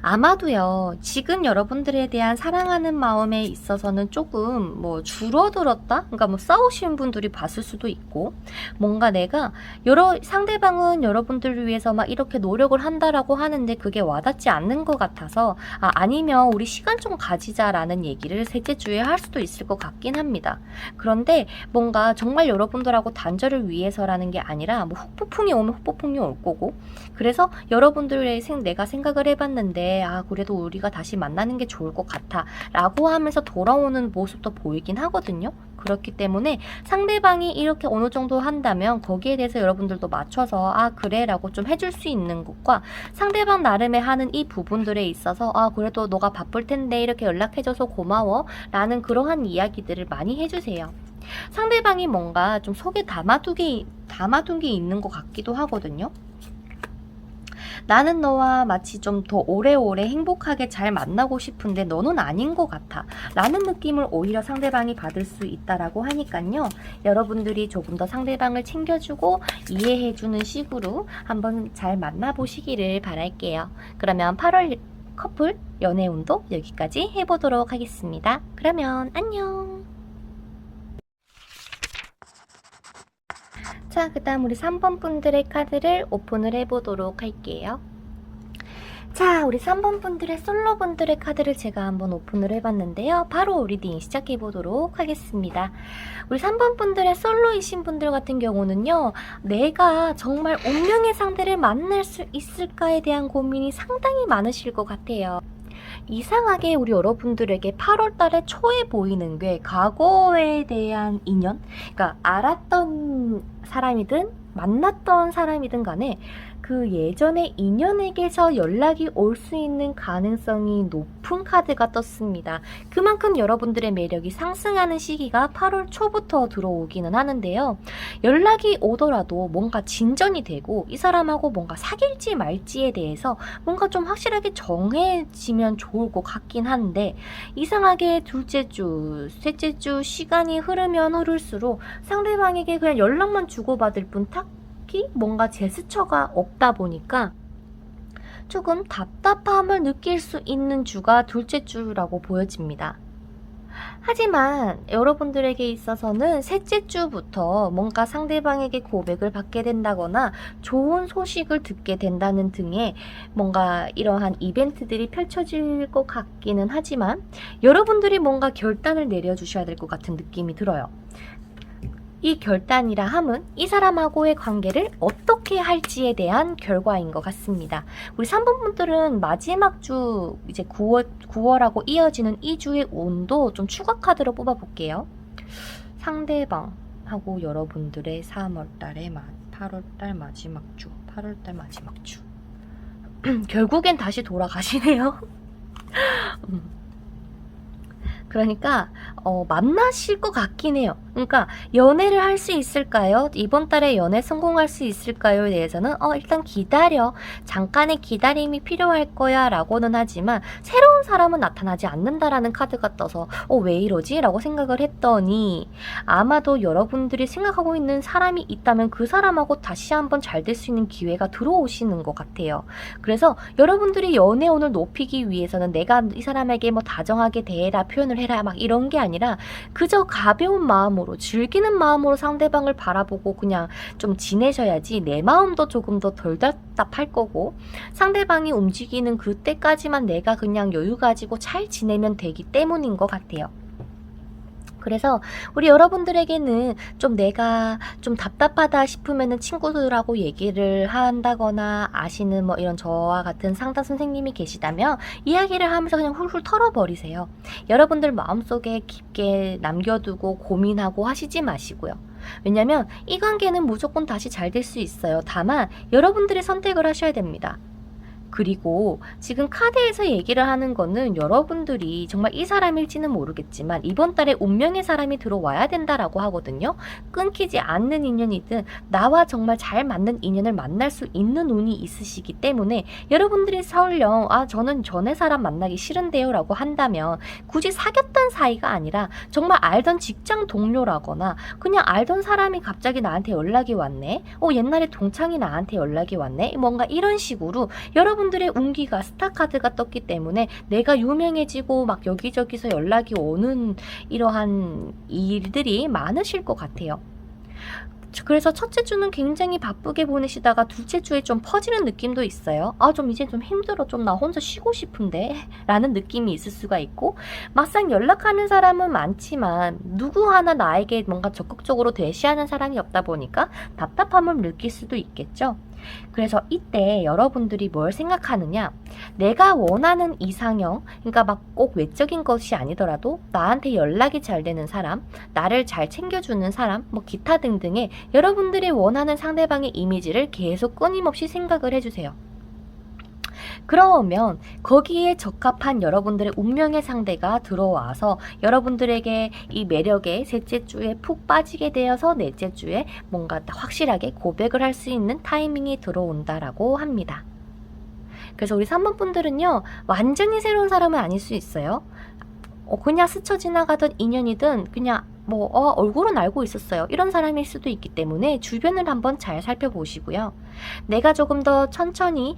아마도요, 지금 여러분들에 대한 사랑하는 마음에 있어서는 조금 줄어들었다? 그러니까 싸우신 분들이 봤을 수도 있고, 뭔가 내가 상대방은 여러분들을 위해서 막 이렇게 노력을 한다라고 하는데 그게 와닿지 않는 것 같아서, 아니면 우리 시간 좀 가지자라는 얘기를 셋째 주에 할 수도 있을 것 같긴 합니다. 그런데 뭔가 정말 여러분들하고 단절을 위해서라는 게 아니라 후폭풍이 오면 후폭풍이 올 거고, 그래서 여러분들의 내가 생각을 해봤는데 그래도 우리가 다시 만나는 게 좋을 것 같아 라고 하면서 돌아오는 모습도 보이긴 하거든요. 그렇기 때문에 상대방이 이렇게 어느 정도 한다면 거기에 대해서 여러분들도 맞춰서 그래 라고 좀 해줄 수 있는 것과, 상대방 나름의 하는 이 부분들에 있어서 그래도 너가 바쁠 텐데 이렇게 연락해줘서 고마워 라는 그러한 이야기들을 많이 해주세요. 상대방이 뭔가 좀 속에 담아둔 게 있는 것 같기도 하거든요. 나는 너와 마치 좀 더 오래오래 행복하게 잘 만나고 싶은데 너는 아닌 것 같아 라는 느낌을 오히려 상대방이 받을 수 있다라고 하니까요, 여러분들이 조금 더 상대방을 챙겨주고 이해해주는 식으로 한번 잘 만나보시기를 바랄게요. 그러면 8월 커플 연애운도 여기까지 해보도록 하겠습니다. 그러면 안녕. 자, 그 다음 우리 3번 분들의 카드를 오픈을 해보도록 할게요. 자, 우리 3번 분들의 솔로 분들의 카드를 제가 한번 오픈을 해봤는데요. 바로 리딩 시작해보도록 하겠습니다. 우리 3번 분들의 솔로이신 분들 같은 경우는요, 내가 정말 운명의 상대를 만날 수 있을까에 대한 고민이 상당히 많으실 것 같아요. 이상하게 우리 여러분들에게 8월달에 초에 보이는 게 과거에 대한 인연, 그러니까 알았던 사람이든 만났던 사람이든 간에 그 예전의 인연에게서 연락이 올 수 있는 가능성이 높은 카드가 떴습니다. 그만큼 여러분들의 매력이 상승하는 시기가 8월 초부터 들어오기는 하는데요. 연락이 오더라도 뭔가 진전이 되고 이 사람하고 뭔가 사귈지 말지에 대해서 뭔가 좀 확실하게 정해지면 좋을 것 같긴 한데, 이상하게 둘째 주, 셋째 주 시간이 흐르면 흐를수록 상대방에게 그냥 연락만 주고받을 뿐 딱히 뭔가 제스처가 없다 보니까 조금 답답함을 느낄 수 있는 주가 둘째 주라고 보여집니다. 하지만 여러분들에게 있어서는 셋째 주부터 뭔가 상대방에게 고백을 받게 된다거나 좋은 소식을 듣게 된다는 등의 뭔가 이러한 이벤트들이 펼쳐질 것 같기는 하지만 여러분들이 뭔가 결단을 내려주셔야 될 것 같은 느낌이 들어요. 이 결단이라 함은 이 사람하고의 관계를 어떻게 할지에 대한 결과인 것 같습니다. 우리 3번 분들은 마지막 주 이제 9월하고 이어지는 이 주의 운도 좀 추가 카드로 뽑아볼게요. 상대방하고 여러분들의 3월달에 8월달 마지막 주, 8월달 마지막 주. 결국엔 다시 돌아가시네요. 그러니까 만나실 것 같긴 해요. 그러니까 연애를 할 수 있을까요? 이번 달에 연애 성공할 수 있을까요?에 대해서는 일단 기다려. 잠깐의 기다림이 필요할 거야 라고는 하지만 새로운 사람은 나타나지 않는다라는 카드가 떠서 왜 이러지? 라고 생각을 했더니 아마도 여러분들이 생각하고 있는 사람이 있다면 그 사람하고 다시 한번 잘 될 수 있는 기회가 들어오시는 것 같아요. 그래서 여러분들이 연애운을 높이기 위해서는 내가 이 사람에게 다정하게 대해라 표현을 해라 막 이런 게 아니라 그저 가벼운 마음으로 즐기는 마음으로 상대방을 바라보고 그냥 좀 지내셔야지 내 마음도 조금 더 덜 답답할 거고 상대방이 움직이는 그때까지만 내가 그냥 여유 가지고 잘 지내면 되기 때문인 것 같아요. 그래서 우리 여러분들에게는 좀 내가 좀 답답하다 싶으면은 친구들하고 얘기를 한다거나 아시는 뭐 이런 저와 같은 상담 선생님이 계시다면 이야기를 하면서 그냥 훌훌 털어버리세요. 여러분들 마음속에 깊게 남겨두고 고민하고 하시지 마시고요. 왜냐면 이 관계는 무조건 다시 잘 될 수 있어요. 다만 여러분들이 선택을 하셔야 됩니다. 그리고 지금 카드에서 얘기를 하는 거는 여러분들이 정말 이 사람일지는 모르겠지만 이번 달에 운명의 사람이 들어와야 된다라고 하거든요. 끊기지 않는 인연이든 나와 정말 잘 맞는 인연을 만날 수 있는 운이 있으시기 때문에 여러분들이 설령 저는 전에 사람 만나기 싫은데요 라고 한다면 굳이 사귀었던 사이가 아니라 정말 알던 직장 동료라거나 그냥 알던 사람이 갑자기 나한테 연락이 왔네. 옛날에 동창이 나한테 연락이 왔네. 뭔가 이런 식으로 여러분들의 운기가 스타카드가 떴기 때문에 내가 유명해지고 막 여기저기서 연락이 오는 이러한 일들이 많으실 것 같아요. 그래서 첫째 주는 굉장히 바쁘게 보내시다가 둘째 주에 좀 퍼지는 느낌도 있어요. 좀 이제 좀 힘들어. 좀 나 혼자 쉬고 싶은데 라는 느낌이 있을 수가 있고 막상 연락하는 사람은 많지만 누구 하나 나에게 뭔가 적극적으로 대시하는 사람이 없다 보니까 답답함을 느낄 수도 있겠죠. 그래서 이때 여러분들이 뭘 생각하느냐, 내가 원하는 이상형, 그러니까 막 꼭 외적인 것이 아니더라도 나한테 연락이 잘 되는 사람, 나를 잘 챙겨주는 사람, 뭐 기타 등등의 여러분들이 원하는 상대방의 이미지를 계속 끊임없이 생각을 해주세요. 그러면 거기에 적합한 여러분들의 운명의 상대가 들어와서 여러분들에게 이 매력에 셋째 주에 푹 빠지게 되어서 넷째 주에 뭔가 확실하게 고백을 할 수 있는 타이밍이 들어온다라고 합니다. 그래서 우리 3번 분들은요, 완전히 새로운 사람은 아닐 수 있어요. 그냥 스쳐 지나가던 인연이든 그냥 얼굴은 알고 있었어요. 이런 사람일 수도 있기 때문에 주변을 한번 잘 살펴보시고요. 내가 조금 더 천천히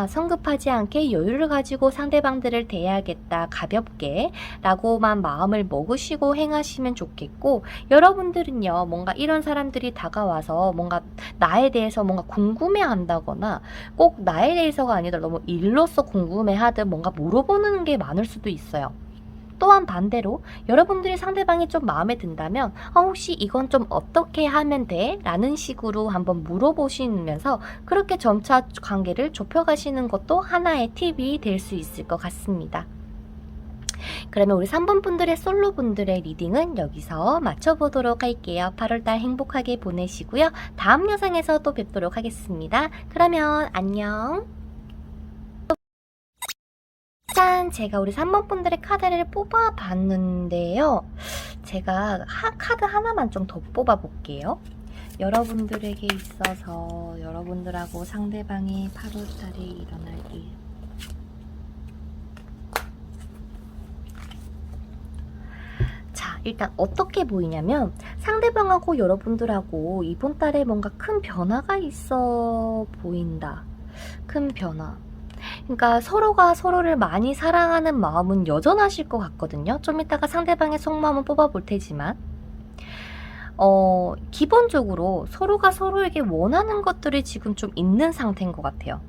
성급하지 않게 여유를 가지고 상대방들을 대해야겠다 가볍게 라고만 마음을 먹으시고 행하시면 좋겠고, 여러분들은요 뭔가 이런 사람들이 다가와서 뭔가 나에 대해서 뭔가 궁금해 한다거나 꼭 나에 대해서가 아니더라도 뭐 일로서 궁금해 하든 뭔가 물어보는 게 많을 수도 있어요. 또한 반대로 여러분들이 상대방이 좀 마음에 든다면 혹시 이건 좀 어떻게 하면 돼? 라는 식으로 한번 물어보시면서 그렇게 점차 관계를 좁혀가시는 것도 하나의 팁이 될 수 있을 것 같습니다. 그러면 우리 3번 분들의 솔로 분들의 리딩은 여기서 마쳐보도록 할게요. 8월달 행복하게 보내시고요. 다음 영상에서 또 뵙도록 하겠습니다. 그러면 안녕. 짠! 제가 우리 3번 분들의 카드를 뽑아봤는데요. 제가 카드 하나만 좀 더 뽑아볼게요. 여러분들에게 있어서 여러분들하고 상대방이 8월달에 일어날 일. 자, 일단 어떻게 보이냐면 상대방하고 여러분들하고 이번 달에 뭔가 큰 변화가 있어 보인다. 큰 변화. 그러니까 서로가 서로를 많이 사랑하는 마음은 여전하실 것 같거든요. 좀 이따가 상대방의 속마음은 뽑아볼 테지만 기본적으로 서로가 서로에게 원하는 것들이 지금 좀 있는 상태인 것 같아요.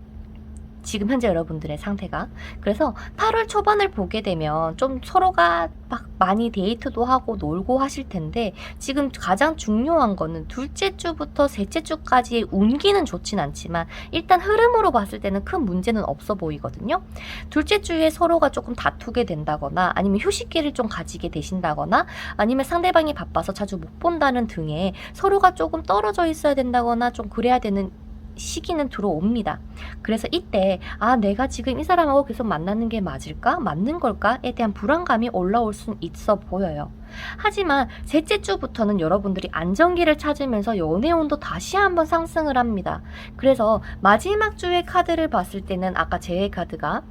지금 현재 여러분들의 상태가. 그래서 8월 초반을 보게 되면 좀 서로가 막 많이 데이트도 하고 놀고 하실 텐데 지금 가장 중요한 거는 둘째 주부터 셋째 주까지의 운기는 좋진 않지만 일단 흐름으로 봤을 때는 큰 문제는 없어 보이거든요. 둘째 주에 서로가 조금 다투게 된다거나 아니면 휴식기를 좀 가지게 되신다거나 아니면 상대방이 바빠서 자주 못 본다는 등의 서로가 조금 떨어져 있어야 된다거나 좀 그래야 되는 시기는 들어옵니다. 그래서 이때 내가 지금 이 사람하고 계속 만나는 게 맞을까? 맞는 걸까?에 대한 불안감이 올라올 수 있어 보여요. 하지만 셋째 주부터는 여러분들이 안정기를 찾으면서 연애운도 다시 한번 상승을 합니다. 그래서 마지막 주의 카드를 봤을 때는 아까 제 카드가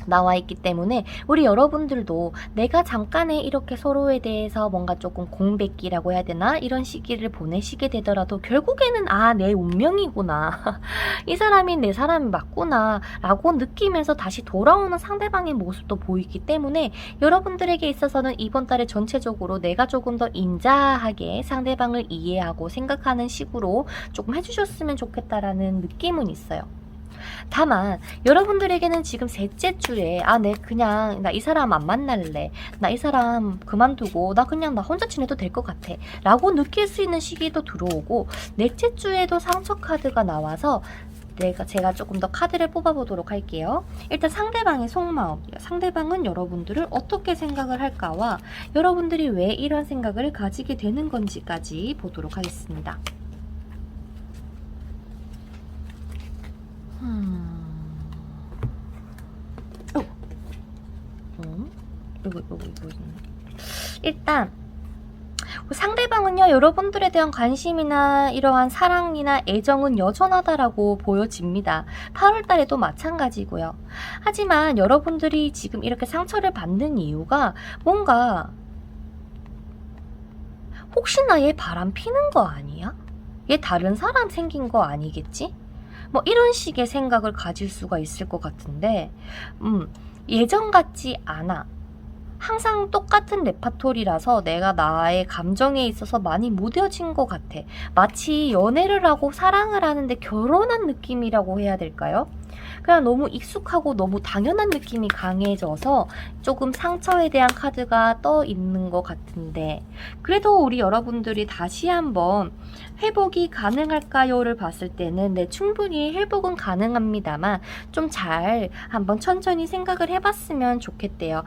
나와 있기 때문에 우리 여러분들도 내가 잠깐의 이렇게 서로에 대해서 뭔가 조금 공백기라고 해야 되나? 이런 시기를 보내시게 되더라도 결국에는 내 운명이구나. 이 사람이 내 사람이 맞구나. 라고 느끼면서 다시 돌아오는 상대방의 모습도 보이기 때문에 여러분들에게 있어서는 이번 달에 전체적으로 내가 조금 더 인자하게 상대방을 이해하고 생각하는 식으로 조금 해주셨으면 좋겠다라는 느낌은 있어요. 다만 여러분들에게는 지금 셋째 주에 나 이 사람 안 만날래, 나 이 사람 그만두고 나 혼자 지내도 될 것 같아 라고 느낄 수 있는 시기도 들어오고, 넷째 주에도 상처 카드가 나와서 제가 조금 더 카드를 뽑아보도록 할게요. 일단 상대방의 속마음, 상대방은 여러분들을 어떻게 생각을 할까와 여러분들이 왜 이런 생각을 가지게 되는 건지까지 보도록 하겠습니다. 이거. 일단 상대방은요, 여러분들에 대한 관심이나 이러한 사랑이나 애정은 여전하다라고 보여집니다. 8월 달에도 마찬가지고요. 하지만 여러분들이 지금 이렇게 상처를 받는 이유가 뭔가 혹시나 얘 바람 피는 거 아니야? 얘 다른 사람 생긴 거 아니겠지? 뭐 이런 식의 생각을 가질 수가 있을 것 같은데, 예전 같지 않아. 항상 똑같은 레파토리라서 내가 나의 감정에 있어서 많이 무뎌진 것 같아. 마치 연애를 하고 사랑을 하는데 결혼한 느낌이라고 해야 될까요? 그냥 너무 익숙하고 너무 당연한 느낌이 강해져서 조금 상처에 대한 카드가 떠 있는 것 같은데, 그래도 우리 여러분들이 다시 한번 회복이 가능할까요를 봤을 때는 충분히 회복은 가능합니다만 좀 잘 한번 천천히 생각을 해봤으면 좋겠대요.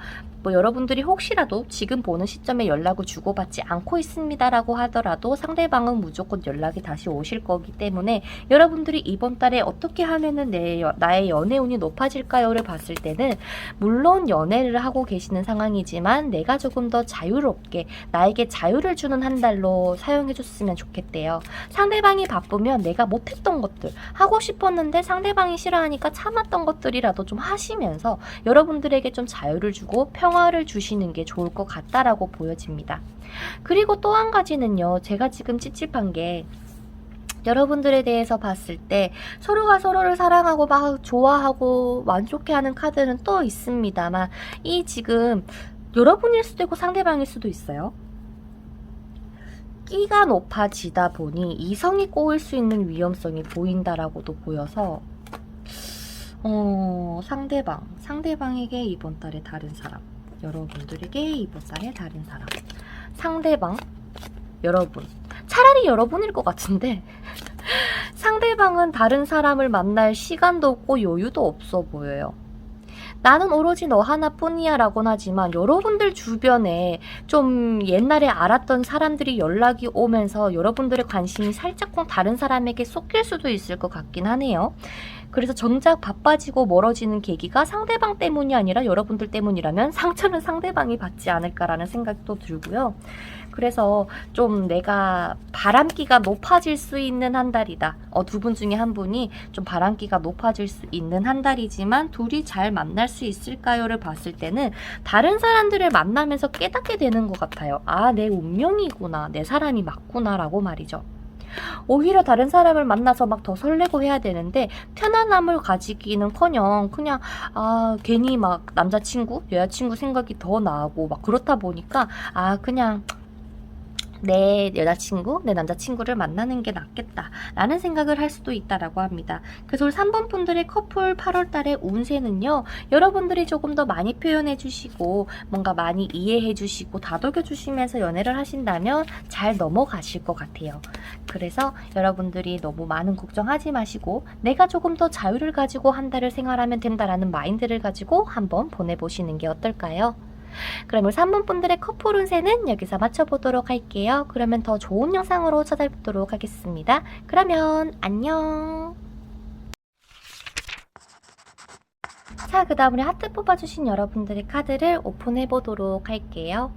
여러분들이 혹시라도 지금 보는 시점에 연락을 주고받지 않고 있습니다라고 하더라도 상대방은 무조건 연락이 다시 오실 거기 때문에 여러분들이 이번 달에 어떻게 하면은 나의 연애운이 높아질까요를 봤을 때는, 물론 연애를 하고 계시는 상황이지만 내가 조금 더 자유롭게 나에게 자유를 주는 한 달로 사용해줬으면 좋겠대요. 상대방이 바쁘면 내가 못했던 것들, 하고 싶었는데 상대방이 싫어하니까 참았던 것들이라도 좀 하시면서 여러분들에게 좀 자유를 주고 평화를 주시는 게 좋을 것 같다라고 보여집니다. 그리고 또 한 가지는요, 제가 지금 찝찝한 게, 여러분들에 대해서 봤을 때 서로가 서로를 사랑하고 막 좋아하고 만족해하는 카드는 또 있습니다만, 이 지금 여러분일 수도 있고 상대방일 수도 있어요. 끼가 높아지다 보니 이성이 꼬일 수 있는 위험성이 보인다라고도 보여서 상대방에게 이번 달에 다른 사람, 여러분들에게 이번 달에 다른 사람, 상대방, 여러분, 차라리 여러분일 것 같은데 상대방은 다른 사람을 만날 시간도 없고 여유도 없어 보여요. 나는 오로지 너 하나뿐이야 라고는 하지만 여러분들 주변에 좀 옛날에 알았던 사람들이 연락이 오면서 여러분들의 관심이 살짝쿵 다른 사람에게 쏟길 수도 있을 것 같긴 하네요. 그래서 정작 바빠지고 멀어지는 계기가 상대방 때문이 아니라 여러분들 때문이라면 상처는 상대방이 받지 않을까라는 생각도 들고요. 그래서 좀 내가 바람기가 높아질 수 있는 한 달이다. 두 분 중에 한 분이 좀 바람기가 높아질 수 있는 한 달이지만 둘이 잘 만날 수 있을까요를 봤을 때는 다른 사람들을 만나면서 깨닫게 되는 것 같아요. 내 운명이구나. 내 사람이 맞구나 라고 말이죠. 오히려 다른 사람을 만나서 막 더 설레고 해야 되는데 편안함을 가지기는커녕 그냥 괜히 막 남자친구, 여자친구 생각이 더 나고 막 그렇다 보니까 그냥 내 여자친구, 내 남자친구를 만나는 게 낫겠다 라는 생각을 할 수도 있다라고 합니다. 그래서 3번 분들의 커플 8월달의 운세는요, 여러분들이 조금 더 많이 표현해 주시고 뭔가 많이 이해해 주시고 다독여 주시면서 연애를 하신다면 잘 넘어가실 것 같아요. 그래서 여러분들이 너무 많은 걱정하지 마시고 내가 조금 더 자유를 가지고 한 달을 생활하면 된다라는 마인드를 가지고 한번 보내보시는 게 어떨까요? 그러면 3번 분들의 커플 운세는 여기서 마쳐보도록 할게요. 그러면 더 좋은 영상으로 찾아뵙도록 하겠습니다. 그러면 안녕. 자, 그 다음 우리 하트 뽑아주신 여러분들의 카드를 오픈해보도록 할게요.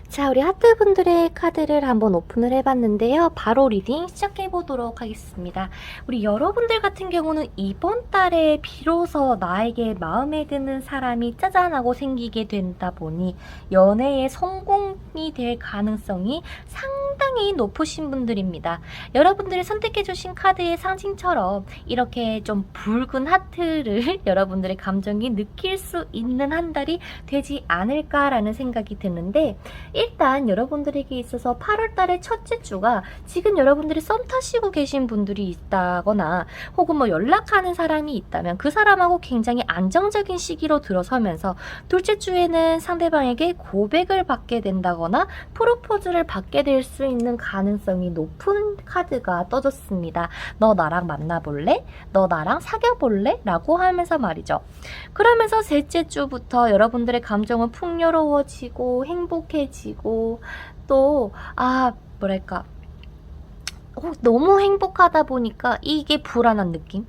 자, 우리 하트분들의 카드를 한번 오픈을 해봤는데요. 바로 리딩 시작해보도록 하겠습니다. 우리 여러분들 같은 경우는 이번 달에 비로소 나에게 마음에 드는 사람이 짜잔 하고 생기게 된다 보니 연애에 성공이 될 가능성이 상당히 높으신 분들입니다. 여러분들이 선택해주신 카드의 상징처럼 이렇게 좀 붉은 하트를 여러분들의 감정이 느낄 수 있는 한 달이 되지 않을까라는 생각이 드는데, 일단 여러분들에게 있어서 8월달의 첫째 주가 지금 여러분들이 썸 타시고 계신 분들이 있다거나 혹은 뭐 연락하는 사람이 있다면 그 사람하고 굉장히 안정적인 시기로 들어서면서 둘째 주에는 상대방에게 고백을 받게 된다거나 프로포즈를 받게 될 수 있는 가능성이 높은 카드가 떠졌습니다. 너 나랑 만나볼래? 너 나랑 사귀어볼래? 라고 하면서 말이죠. 그러면서 셋째 주부터 여러분들의 감정은 풍요로워지고 행복해지고 또 뭐랄까 너무 행복하다 보니까 이게 불안한 느낌은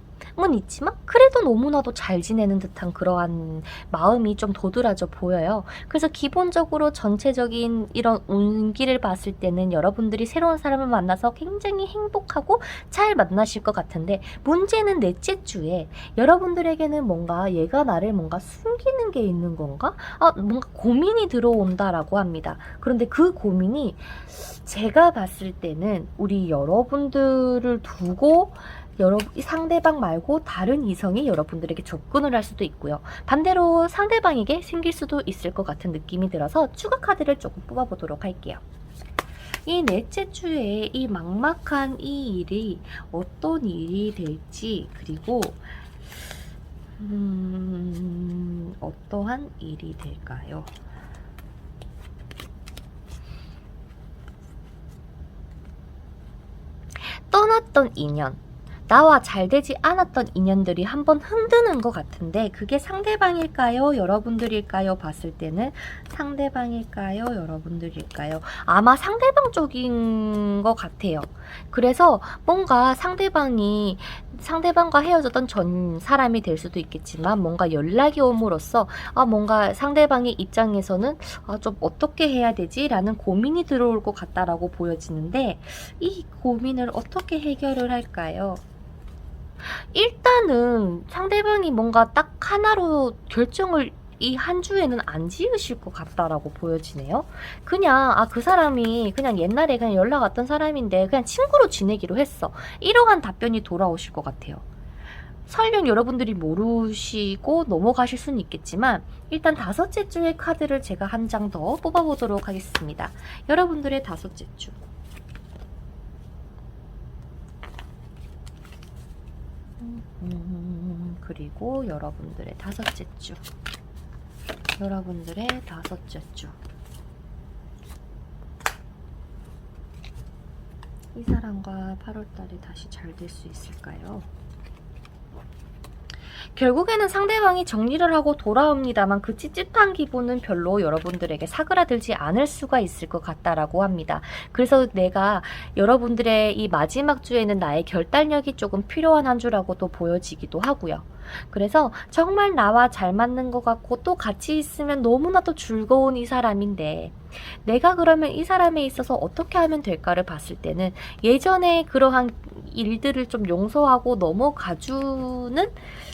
있지만 그래도 너무나도 잘 지내는 듯한 그러한 마음이 좀 도드라져 보여요. 그래서 기본적으로 전체적인 이런 운기를 봤을 때는 여러분들이 새로운 사람을 만나서 굉장히 행복하고 잘 만나실 것 같은데, 문제는 넷째 주에 여러분들에게는 뭔가 얘가 나를 뭔가 숨기는 게 있는 건가? 뭔가 고민이 들어온다라고 합니다. 그런데 그 고민이 제가 봤을 때는 우리 여러분들을 두고 상대방 말고 다른 이성이 여러분들에게 접근을 할 수도 있고요. 반대로 상대방에게 생길 수도 있을 것 같은 느낌이 들어서 추가 카드를 조금 뽑아보도록 할게요. 이 넷째 주에 이 막막한 이 일이 어떤 일이 될지, 그리고 어떠한 일이 될까요? 떠났던 인연, 나와 잘 되지 않았던 인연들이 한번 흔드는 것 같은데, 그게 상대방일까요? 여러분들일까요? 봤을 때는 상대방일까요? 여러분들일까요? 아마 상대방 쪽인 것 같아요. 그래서 뭔가 상대방과 헤어졌던 전 사람이 될 수도 있겠지만 뭔가 연락이 옴으로써 뭔가 상대방의 입장에서는 좀 어떻게 해야 되지? 라는 고민이 들어올 것 같다라고 보여지는데, 이 고민을 어떻게 해결을 할까요? 일단은 상대방이 뭔가 딱 하나로 결정을 이 한 주에는 안 지으실 것 같다라고 보여지네요. 그냥 그 사람이 그냥 옛날에 그냥 연락 왔던 사람인데 그냥 친구로 지내기로 했어, 이러한 답변이 돌아오실 것 같아요. 설령 여러분들이 모르시고 넘어가실 수는 있겠지만, 일단 다섯째 주의 카드를 제가 한 장 더 뽑아보도록 하겠습니다. 여러분들의 다섯째 주, 그리고 여러분들의 다섯째 주, 여러분들의 다섯째 주. 이 사람과 8월달에 다시 잘 될 수 있을까요? 결국에는 상대방이 정리를 하고 돌아옵니다만 그 찝찝한 기분은 별로 여러분들에게 사그라들지 않을 수가 있을 것 같다라고 합니다. 그래서 내가 여러분들의 이 마지막 주에는 나의 결단력이 조금 필요한 한 주라고도 보여지기도 하고요. 그래서 정말 나와 잘 맞는 것 같고 또 같이 있으면 너무나도 즐거운 이 사람인데, 내가 그러면 이 사람에 있어서 어떻게 하면 될까를 봤을 때는 예전에 그러한 일들을 좀 용서하고 넘어가주는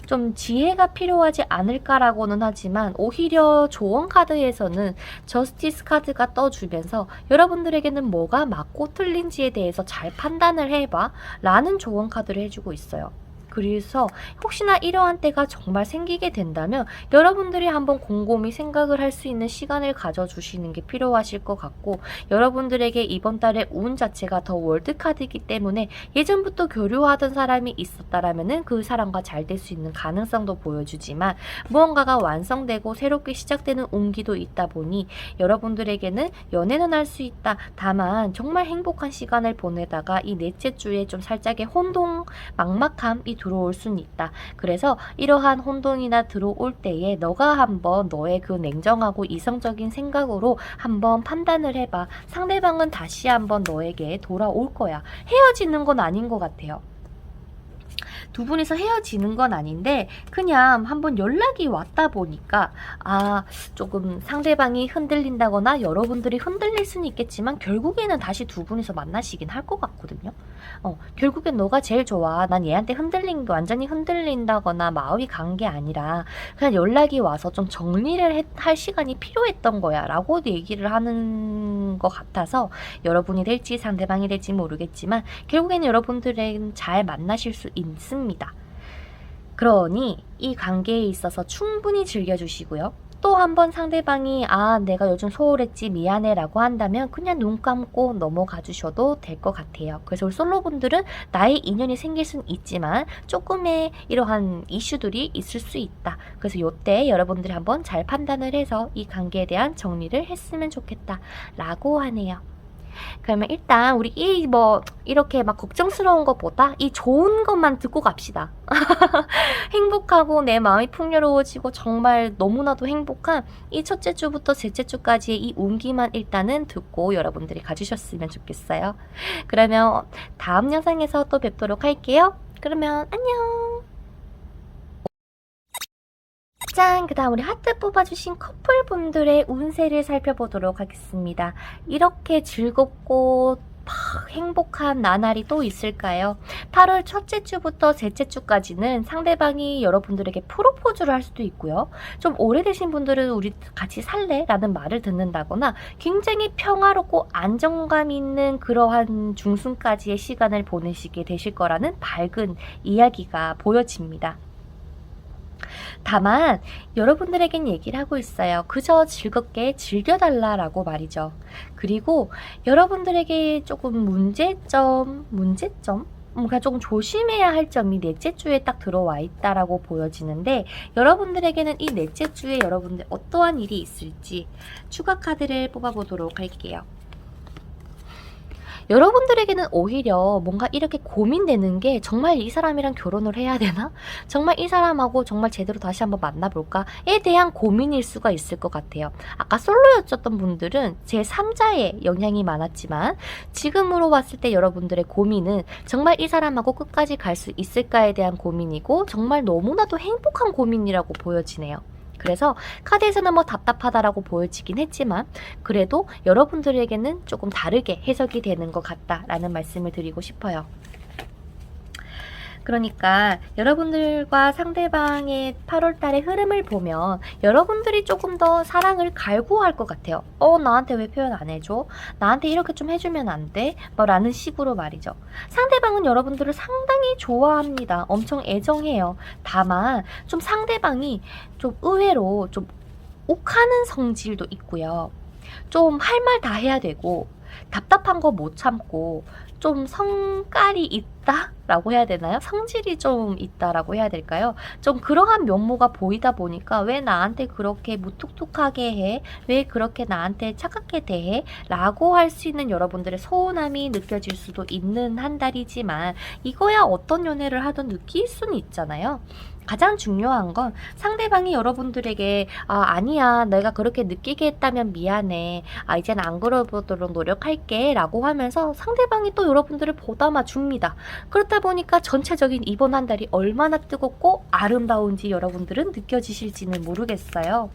좀 지혜가 필요하지 않을까라고는 하지만, 오히려 조언 카드에서는 저스티스 카드가 떠주면서 여러분들에게는 뭐가 맞고 틀린지에 대해서 잘 판단을 해봐 라는 조언 카드를 해주고 있어요. 그래서 혹시나 이러한 때가 정말 생기게 된다면 여러분들이 한번 곰곰이 생각을 할 수 있는 시간을 가져주시는 게 필요하실 것 같고, 여러분들에게 이번 달에 운 자체가 더 월드카드이기 때문에 예전부터 교류하던 사람이 있었다라면은 그 사람과 잘 될 수 있는 가능성도 보여주지만, 무언가가 완성되고 새롭게 시작되는 운기도 있다 보니 여러분들에게는 연애는 할 수 있다. 다만 정말 행복한 시간을 보내다가 이 넷째 주에 좀 살짝의 혼동, 막막함이 들어올 수는 있다. 그래서 이러한 혼동이나 들어올 때에 너가 한번 너의 그 냉정하고 이성적인 생각으로 한번 판단을 해봐. 상대방은 다시 한번 너에게 돌아올 거야. 헤어지는 건 아닌 것 같아요. 두 분이서 헤어지는 건 아닌데 그냥 한번 연락이 왔다 보니까 조금 상대방이 흔들린다거나 여러분들이 흔들릴 수는 있겠지만 결국에는 다시 두 분이서 만나시긴 할 것 같거든요. 결국엔 너가 제일 좋아. 난 얘한테 완전히 흔들린다거나 마음이 간 게 아니라 그냥 연락이 와서 좀 정리를 할 시간이 필요했던 거야 라고 얘기를 하는 것 같아서 여러분이 될지 상대방이 될지 모르겠지만 결국에는 여러분들은 잘 만나실 수 있습니다. 그러니 이 관계에 있어서 충분히 즐겨주시고요. 또 한 번 상대방이 내가 요즘 소홀했지 미안해 라고 한다면 그냥 눈 감고 넘어가 주셔도 될 것 같아요. 그래서 우리 솔로분들은 나의 인연이 생길 수는 있지만 조금의 이러한 이슈들이 있을 수 있다. 그래서 요때 여러분들이 한번 잘 판단을 해서 이 관계에 대한 정리를 했으면 좋겠다 라고 하네요. 그러면 일단 우리 이렇게 막 걱정스러운 것보다 이 좋은 것만 듣고 갑시다. 행복하고 내 마음이 풍요로워지고 정말 너무나도 행복한 이 첫째 주부터 셋째 주까지의 이 운기만 일단은 듣고 여러분들이 가지셨으면 좋겠어요. 그러면 다음 영상에서 또 뵙도록 할게요. 그러면 안녕. 짠! 그 다음 우리 하트 뽑아주신 커플분들의 운세를 살펴보도록 하겠습니다. 이렇게 즐겁고 행복한 나날이 또 있을까요? 8월 첫째 주부터 셋째 주까지는 상대방이 여러분들에게 프로포즈를 할 수도 있고요. 좀 오래되신 분들은 우리 같이 살래? 라는 말을 듣는다거나 굉장히 평화롭고 안정감 있는 그러한 중순까지의 시간을 보내시게 되실 거라는 밝은 이야기가 보여집니다. 다만 여러분들에겐 얘기를 하고 있어요. 그저 즐겁게 즐겨달라라고 말이죠. 그리고 여러분들에게 조금 문제점? 뭔가 조금 조심해야 할 점이 넷째 주에 딱 들어와 있다라고 보여지는데 여러분들에게는 이 넷째 주에 여러분들 어떠한 일이 있을지 추가 카드를 뽑아보도록 할게요. 여러분들에게는 오히려 뭔가 이렇게 고민되는 게 정말 이 사람이랑 결혼을 해야 되나? 정말 이 사람하고 정말 제대로 다시 한번 만나볼까?에 대한 고민일 수가 있을 것 같아요. 아까 솔로였었던 분들은 제3자의 영향이 많았지만 지금으로 봤을 때 여러분들의 고민은 정말 이 사람하고 끝까지 갈 수 있을까에 대한 고민이고 정말 너무나도 행복한 고민이라고 보여지네요. 그래서 카드에서는 답답하다라고 보여지긴 했지만 그래도 여러분들에게는 조금 다르게 해석이 되는 것 같다라는 말씀을 드리고 싶어요. 그러니까 여러분들과 상대방의 8월달의 흐름을 보면 여러분들이 조금 더 사랑을 갈구할 것 같아요. 나한테 왜 표현 안 해줘? 나한테 이렇게 좀 해주면 안 돼? 라는 식으로 말이죠. 상대방은 여러분들을 상당히 좋아합니다. 엄청 애정해요. 다만 좀 상대방이 좀 의외로 좀 욱하는 성질도 있고요. 좀 할 말 다 해야 되고 답답한 거 못 참고 좀 성깔이 있다라고 해야 되나요? 성질이 좀 있다라고 해야 될까요? 좀 그러한 면모가 보이다 보니까 왜 나한테 그렇게 무뚝뚝하게 해? 왜 그렇게 나한테 차갑게 대해? 라고 할 수 있는 여러분들의 서운함이 느껴질 수도 있는 한 달이지만 이거야 어떤 연애를 하든 느낄 수는 있잖아요. 가장 중요한 건 상대방이 여러분들에게 아니야 내가 그렇게 느끼게 했다면 미안해 이젠 안 그러도록 노력할게 라고 하면서 상대방이 또 여러분들을 보담아 줍니다. 그렇다 보니까 전체적인 이번 한 달이 얼마나 뜨겁고 아름다운지 여러분들은 느껴지실지는 모르겠어요.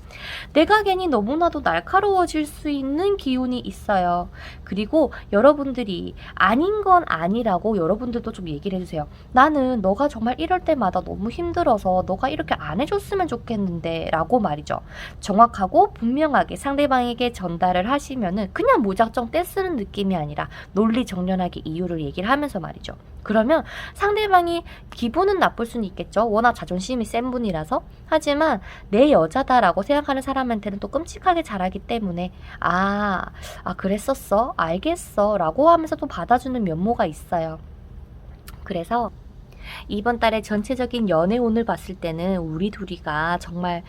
내가 괜히 너무나도 날카로워질 수 있는 기운이 있어요. 그리고 여러분들이 아닌 건 아니라고 여러분들도 좀 얘기를 해주세요. 나는 너가 정말 이럴 때마다 너무 힘들어 너가 이렇게 안 해줬으면 좋겠는데 라고 말이죠. 정확하고 분명하게 상대방에게 전달을 하시면은 그냥 무작정 떼쓰는 느낌이 아니라 논리정연하게 이유를 얘기를 하면서 말이죠. 그러면 상대방이 기분은 나쁠 수는 있겠죠. 워낙 자존심이 센 분이라서. 하지만 내 여자다라고 생각하는 사람한테는 또 끔찍하게 잘하기 때문에 그랬었어? 알겠어 라고 하면서 또 받아주는 면모가 있어요. 그래서 이번 달의 전체적인 연애운을 봤을 때는 우리 둘이가 정말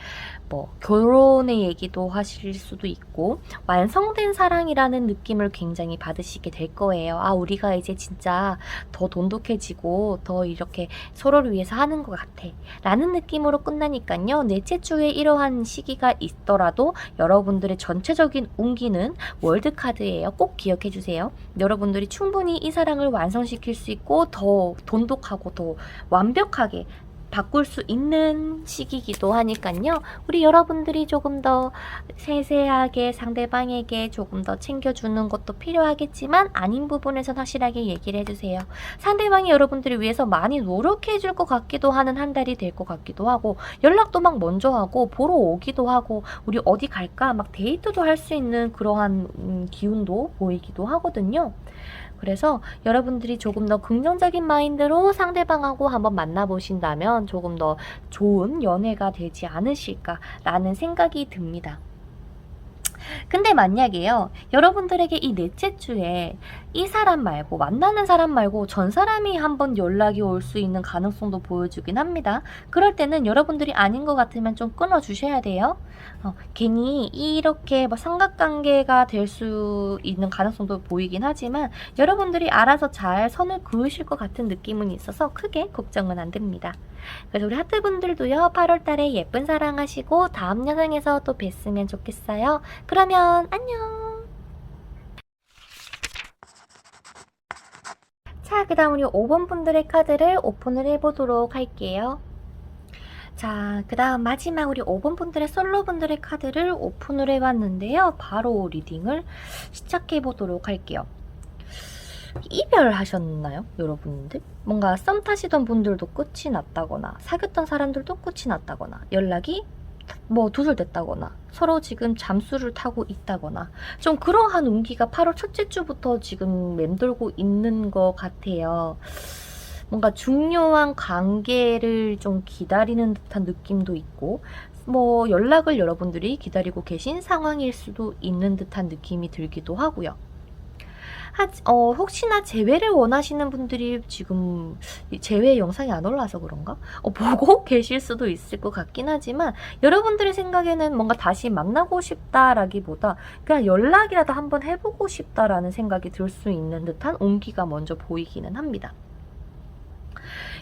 결혼의 얘기도 하실 수도 있고 완성된 사랑이라는 느낌을 굉장히 받으시게 될 거예요. 우리가 이제 진짜 더 돈독해지고 더 이렇게 서로를 위해서 하는 것 같아 라는 느낌으로 끝나니까요. 넷째 주에 이러한 시기가 있더라도 여러분들의 전체적인 운기는 월드카드예요. 꼭 기억해 주세요. 여러분들이 충분히 이 사랑을 완성시킬 수 있고 더 돈독하고 더 또 완벽하게 바꿀 수 있는 시기이기도 하니까요. 우리 여러분들이 조금 더 세세하게 상대방에게 조금 더 챙겨주는 것도 필요하겠지만 아닌 부분에선 확실하게 얘기를 해주세요. 상대방이 여러분들을 위해서 많이 노력해줄 것 같기도 하는 한 달이 될 것 같기도 하고, 연락도 막 먼저 하고 보러 오기도 하고 우리 어디 갈까 막 데이트도 할 수 있는 그러한 기운도 보이기도 하거든요. 그래서 여러분들이 조금 더 긍정적인 마인드로 상대방하고 한번 만나보신다면 조금 더 좋은 연애가 되지 않으실까라는 생각이 듭니다. 근데 만약에요, 여러분들에게 이 넷째 주에 이 사람 말고, 만나는 사람 말고 전 사람이 한번 연락이 올 수 있는 가능성도 보여주긴 합니다. 그럴 때는 여러분들이 아닌 것 같으면 좀 끊어주셔야 돼요. 괜히 이렇게 뭐 삼각관계가 될 수 있는 가능성도 보이긴 하지만 여러분들이 알아서 잘 선을 그으실 것 같은 느낌은 있어서 크게 걱정은 안 됩니다. 그래서 우리 하트분들도요, 8월달에 예쁜 사랑하시고 다음 영상에서 또 뵀으면 좋겠어요. 그러면 안녕. 자, 그 다음 우리 5번 분들의 카드를 오픈을 해보도록 할게요. 자, 그 다음 마지막 우리 5번 분들의 솔로 분들의 카드를 오픈을 해봤는데요. 바로 리딩을 시작해 보도록 할게요. 이별하셨나요, 여러분들? 뭔가 썸 타시던 분들도 끝이 났다거나, 사귀었던 사람들도 끝이 났다거나, 연락이 뭐 두절됐다거나, 서로 지금 잠수를 타고 있다거나, 좀 그러한 운기가 8월 첫째 주부터 지금 맴돌고 있는 것 같아요. 뭔가 중요한 관계를 좀 기다리는 듯한 느낌도 있고, 뭐 연락을 여러분들이 기다리고 계신 상황일 수도 있는 듯한 느낌이 들기도 하고요. 혹시나 재회를 원하시는 분들이 지금 재회 영상이 안 올라와서 그런가? 보고 계실 수도 있을 것 같긴 하지만 여러분들의 생각에는 뭔가 다시 만나고 싶다라기보다 그냥 연락이라도 한번 해보고 싶다라는 생각이 들 수 있는 듯한 온기가 먼저 보이기는 합니다.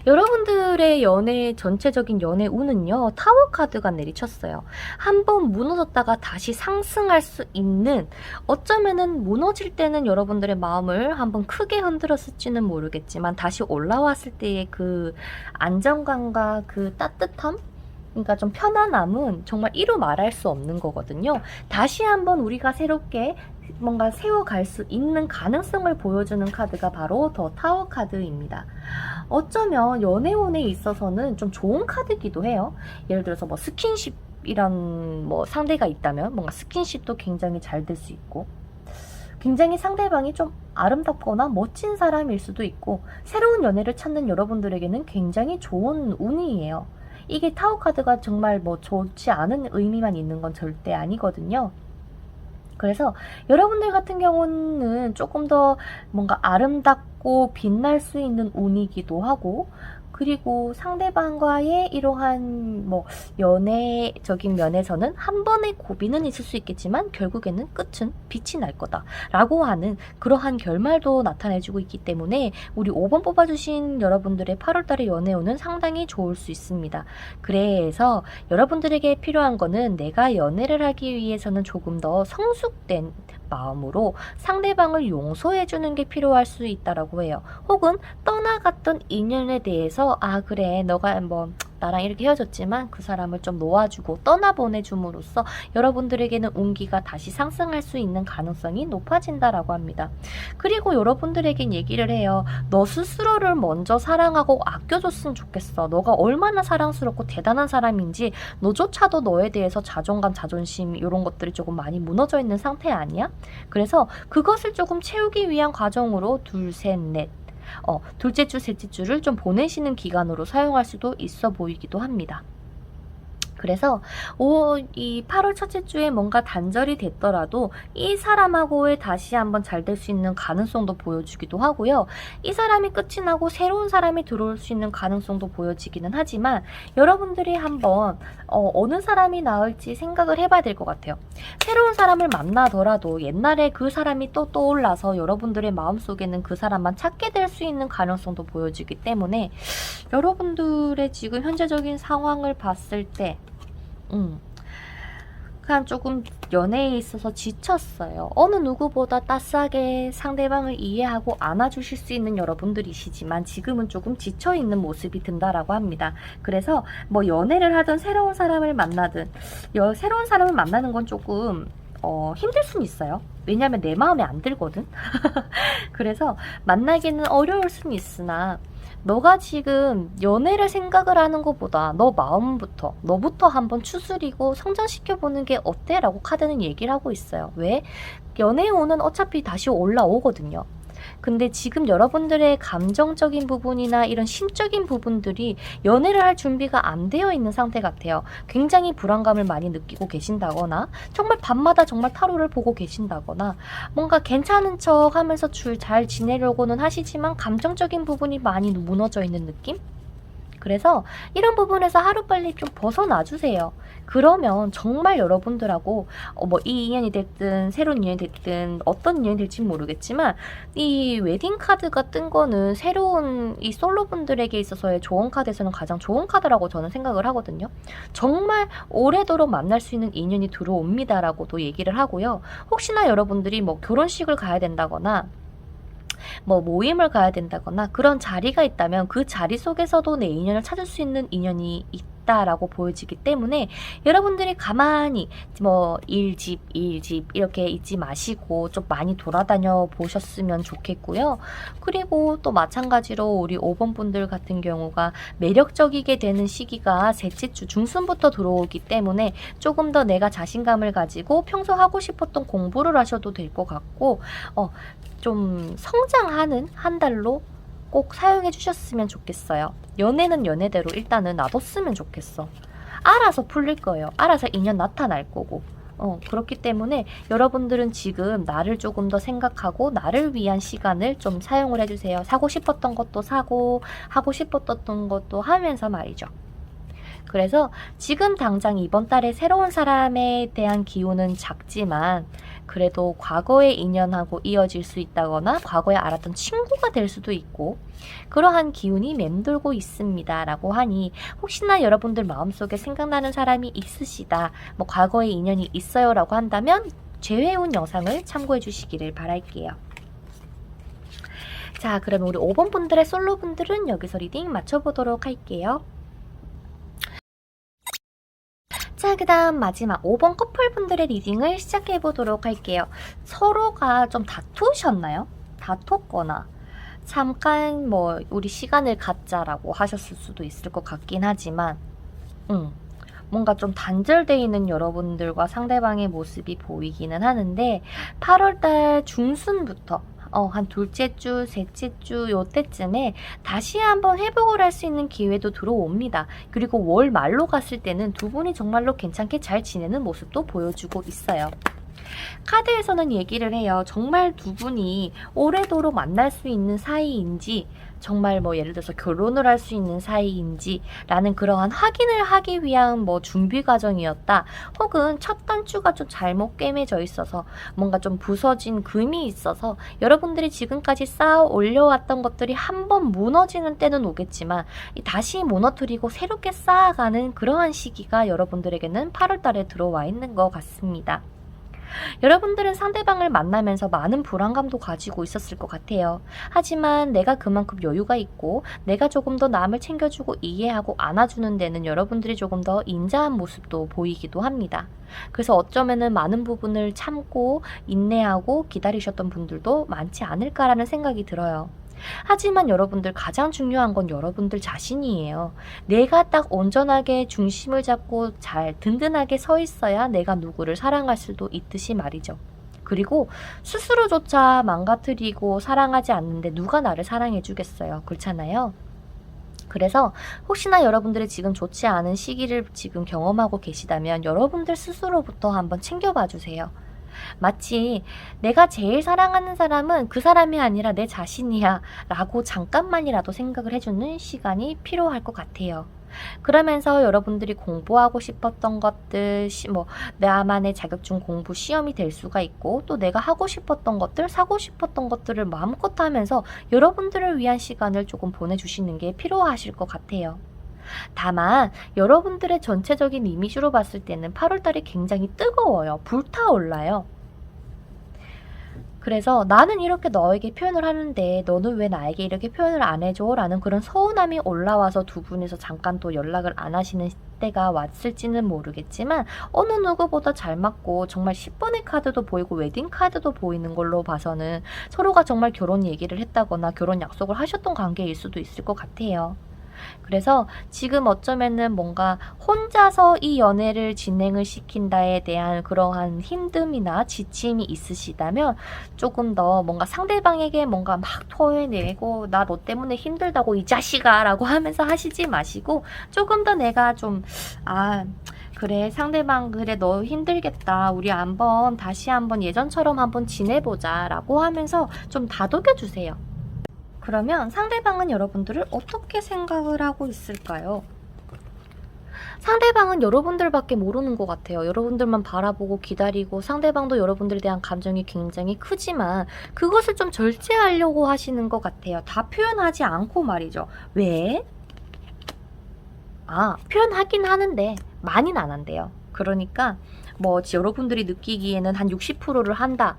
여러분들의 전체적인 연애 운은요, 타워 카드가 내리쳤어요. 한번 무너졌다가 다시 상승할 수 있는, 어쩌면은 무너질 때는 여러분들의 마음을 한번 크게 흔들었을지는 모르겠지만 다시 올라왔을 때의 그 안정감과 그 따뜻함? 그러니까 좀 편안함은 정말 이루 말할 수 없는 거거든요. 다시 한번 우리가 새롭게 뭔가 세워갈 수 있는 가능성을 보여주는 카드가 바로 더 타워 카드입니다. 어쩌면 연애운에 있어서는 좀 좋은 카드기도 해요. 예를 들어서 뭐 스킨십이란 뭐 상대가 있다면 뭔가 스킨십도 굉장히 잘 될 수 있고, 굉장히 상대방이 좀 아름답거나 멋진 사람일 수도 있고, 새로운 연애를 찾는 여러분들에게는 굉장히 좋은 운이에요. 이게 타워 카드가 정말 뭐 좋지 않은 의미만 있는 건 절대 아니거든요. 그래서 여러분들 같은 경우는 조금 더 뭔가 아름답고 빛날 수 있는 운이기도 하고, 그리고 상대방과의 이러한 뭐 연애적인 면에서는 한 번의 고비는 있을 수 있겠지만 결국에는 끝은 빛이 날 거다 라고 하는 그러한 결말도 나타내주고 있기 때문에 우리 5번 뽑아주신 여러분들의 8월달의 연애운은 상당히 좋을 수 있습니다. 그래서 여러분들에게 필요한 거는 내가 연애를 하기 위해서는 조금 더 성숙된 마음으로 상대방을 용서해주는 게 필요할 수 있다라고 해요. 혹은 떠나갔던 인연에 대해서 그래 너가 뭐 나랑 이렇게 헤어졌지만 그 사람을 좀 놓아주고 떠나보내줌으로써 여러분들에게는 운기가 다시 상승할 수 있는 가능성이 높아진다라고 합니다. 그리고 여러분들에겐 얘기를 해요. 너 스스로를 먼저 사랑하고 아껴줬으면 좋겠어. 너가 얼마나 사랑스럽고 대단한 사람인지 너조차도 너에 대해서 자존감, 자존심 이런 것들이 조금 많이 무너져 있는 상태 아니야? 그래서 그것을 조금 채우기 위한 과정으로 둘, 셋, 넷 둘째 주, 셋째 주를 좀 보내시는 기간으로 사용할 수도 있어 보이기도 합니다. 그래서 이 8월 첫째 주에 뭔가 단절이 됐더라도 이 사람하고의 다시 한번 잘 될 수 있는 가능성도 보여주기도 하고요. 이 사람이 끝이 나고 새로운 사람이 들어올 수 있는 가능성도 보여지기는 하지만 여러분들이 한번 어느 사람이 나을지 생각을 해봐야 될 것 같아요. 새로운 사람을 만나더라도 옛날에 그 사람이 또 떠올라서 여러분들의 마음속에는 그 사람만 찾게 될 수 있는 가능성도 보여지기 때문에 여러분들의 지금 현재적인 상황을 봤을 때 그냥 조금 연애에 있어서 지쳤어요. 어느 누구보다 따스하게 상대방을 이해하고 안아주실 수 있는 여러분들이시지만 지금은 조금 지쳐있는 모습이 든다라고 합니다. 그래서 뭐 연애를 하든 새로운 사람을 만나든 새로운 사람을 만나는 건 조금 힘들 수는 있어요. 왜냐면 내 마음에 안 들거든. 그래서 만나기는 어려울 수는 있으나 너가 지금 연애를 생각을 하는 것보다 너 마음부터 너부터 한번 추스리고 성장시켜보는 게 어때? 라고 카드는 얘기를 하고 있어요. 왜? 연애의 운은 어차피 다시 올라오거든요. 근데 지금 여러분들의 감정적인 부분이나 이런 심적인 부분들이 연애를 할 준비가 안 되어 있는 상태 같아요. 굉장히 불안감을 많이 느끼고 계신다거나 정말 밤마다 정말 타로를 보고 계신다거나 뭔가 괜찮은 척 하면서 잘 지내려고는 하시지만 감정적인 부분이 많이 무너져 있는 느낌? 그래서 이런 부분에서 하루빨리 좀 벗어나 주세요. 그러면 정말 여러분들하고 뭐 이 인연이 됐든 새로운 인연이 됐든 어떤 인연이 될지 모르겠지만 이 웨딩 카드가 뜬 거는 새로운 이 솔로분들에게 있어서의 조언 카드에서는 가장 좋은 카드라고 저는 생각을 하거든요. 정말 오래도록 만날 수 있는 인연이 들어옵니다라고도 얘기를 하고요. 혹시나 여러분들이 뭐 결혼식을 가야 된다거나 뭐 모임을 가야 된다거나 그런 자리가 있다면 그 자리 속에서도 내 인연을 찾을 수 있는 인연이 있다라고 보여지기 때문에 여러분들이 가만히 뭐 일집 이렇게 있지 마시고 좀 많이 돌아다녀 보셨으면 좋겠고요. 그리고 또 마찬가지로 우리 5번 분들 같은 경우가 매력적이게 되는 시기가 셋째 주 중순부터 들어오기 때문에 조금 더 내가 자신감을 가지고 평소 하고 싶었던 공부를 하셔도 될 것 같고 좀 성장하는 한 달로 꼭 사용해 주셨으면 좋겠어요. 연애는 연애대로 일단은 놔뒀으면 좋겠어. 알아서 풀릴 거예요. 알아서 인연 나타날 거고. 그렇기 때문에 여러분들은 지금 나를 조금 더 생각하고 나를 위한 시간을 좀 사용을 해주세요. 사고 싶었던 것도 사고 하고 싶었던 것도 하면서 말이죠. 그래서 지금 당장 이번 달에 새로운 사람에 대한 기운은 작지만 그래도 과거의 인연하고 이어질 수 있다거나 과거에 알았던 친구가 될 수도 있고 그러한 기운이 맴돌고 있습니다 라고 하니 혹시나 여러분들 마음속에 생각나는 사람이 있으시다 뭐 과거의 인연이 있어요 라고 한다면 재회운 영상을 참고해 주시기를 바랄게요. 자, 그러면 우리 5번 분들의 솔로 분들은 여기서 리딩 맞춰보도록 할게요. 자, 그 다음 마지막 5번 커플분들의 리딩을 시작해보도록 할게요. 서로가 좀 다투셨나요? 다퉜거나 잠깐 뭐 우리 시간을 갖자라고 하셨을 수도 있을 것 같긴 하지만 뭔가 좀 단절되어 있는 여러분들과 상대방의 모습이 보이기는 하는데 8월달 중순부터 한 둘째 주, 셋째 주 요때쯤에 다시 한번 회복을 할 수 있는 기회도 들어옵니다. 그리고 월 말로 갔을 때는 두 분이 정말로 괜찮게 잘 지내는 모습도 보여주고 있어요. 카드에서는 얘기를 해요. 정말 두 분이 오래도록 만날 수 있는 사이인지 정말 뭐 예를 들어서 결혼을 할 수 있는 사이인지 라는 그러한 확인을 하기 위한 뭐 준비 과정이었다. 혹은 첫 단추가 좀 잘못 꿰매져 있어서 뭔가 좀 부서진 금이 있어서 여러분들이 지금까지 쌓아 올려왔던 것들이 한번 무너지는 때는 오겠지만 다시 무너뜨리고 새롭게 쌓아가는 그러한 시기가 여러분들에게는 8월 달에 들어와 있는 것 같습니다. 여러분들은 상대방을 만나면서 많은 불안감도 가지고 있었을 것 같아요. 하지만 내가 그만큼 여유가 있고 내가 조금 더 남을 챙겨주고 이해하고 안아주는 데는 여러분들이 조금 더 인자한 모습도 보이기도 합니다. 그래서 어쩌면은 많은 부분을 참고 인내하고 기다리셨던 분들도 많지 않을까라는 생각이 들어요. 하지만 여러분들 가장 중요한 건 여러분들 자신이에요. 내가 딱 온전하게 중심을 잡고 잘 든든하게 서 있어야 내가 누구를 사랑할 수도 있듯이 말이죠. 그리고 스스로조차 망가뜨리고 사랑하지 않는데 누가 나를 사랑해 주겠어요. 그렇잖아요. 그래서 혹시나 여러분들이 지금 좋지 않은 시기를 지금 경험하고 계시다면 여러분들 스스로부터 한번 챙겨봐 주세요. 마치 내가 제일 사랑하는 사람은 그 사람이 아니라 내 자신이야 라고 잠깐만이라도 생각을 해주는 시간이 필요할 것 같아요. 그러면서 여러분들이 공부하고 싶었던 것들, 뭐 나만의 자격증 공부 시험이 될 수가 있고 또 내가 하고 싶었던 것들, 사고 싶었던 것들을 마음껏 하면서 여러분들을 위한 시간을 조금 보내주시는 게 필요하실 것 같아요. 다만 여러분들의 전체적인 이미지로 봤을 때는 8월달이 굉장히 뜨거워요. 불타올라요. 그래서 나는 이렇게 너에게 표현을 하는데 너는 왜 나에게 이렇게 표현을 안 해줘? 라는 그런 서운함이 올라와서 두 분이서 잠깐 또 연락을 안 하시는 때가 왔을지는 모르겠지만 어느 누구보다 잘 맞고 정말 10번의 카드도 보이고 웨딩 카드도 보이는 걸로 봐서는 서로가 정말 결혼 얘기를 했다거나 결혼 약속을 하셨던 관계일 수도 있을 것 같아요. 그래서 지금 어쩌면은 뭔가 혼자서 이 연애를 진행을 시킨다에 대한 그러한 힘듦이나 지침이 있으시다면 조금 더 뭔가 상대방에게 뭔가 막 토해내고 나 너 때문에 힘들다고 이 자식아 라고 하면서 하시지 마시고 조금 더 내가 좀 그래 상대방 그래 너 힘들겠다 우리 다시 한번 예전처럼 한번 지내보자 라고 하면서 좀 다독여 주세요. 그러면 상대방은 여러분들을 어떻게 생각을 하고 있을까요? 상대방은 여러분들밖에 모르는 것 같아요. 여러분들만 바라보고 기다리고 상대방도 여러분들에 대한 감정이 굉장히 크지만 그것을 좀 절제하려고 하시는 것 같아요. 다 표현하지 않고 말이죠. 왜? 표현하긴 하는데 많이는 안 한대요. 그러니까 여러분들이 느끼기에는 한 60%를 한다.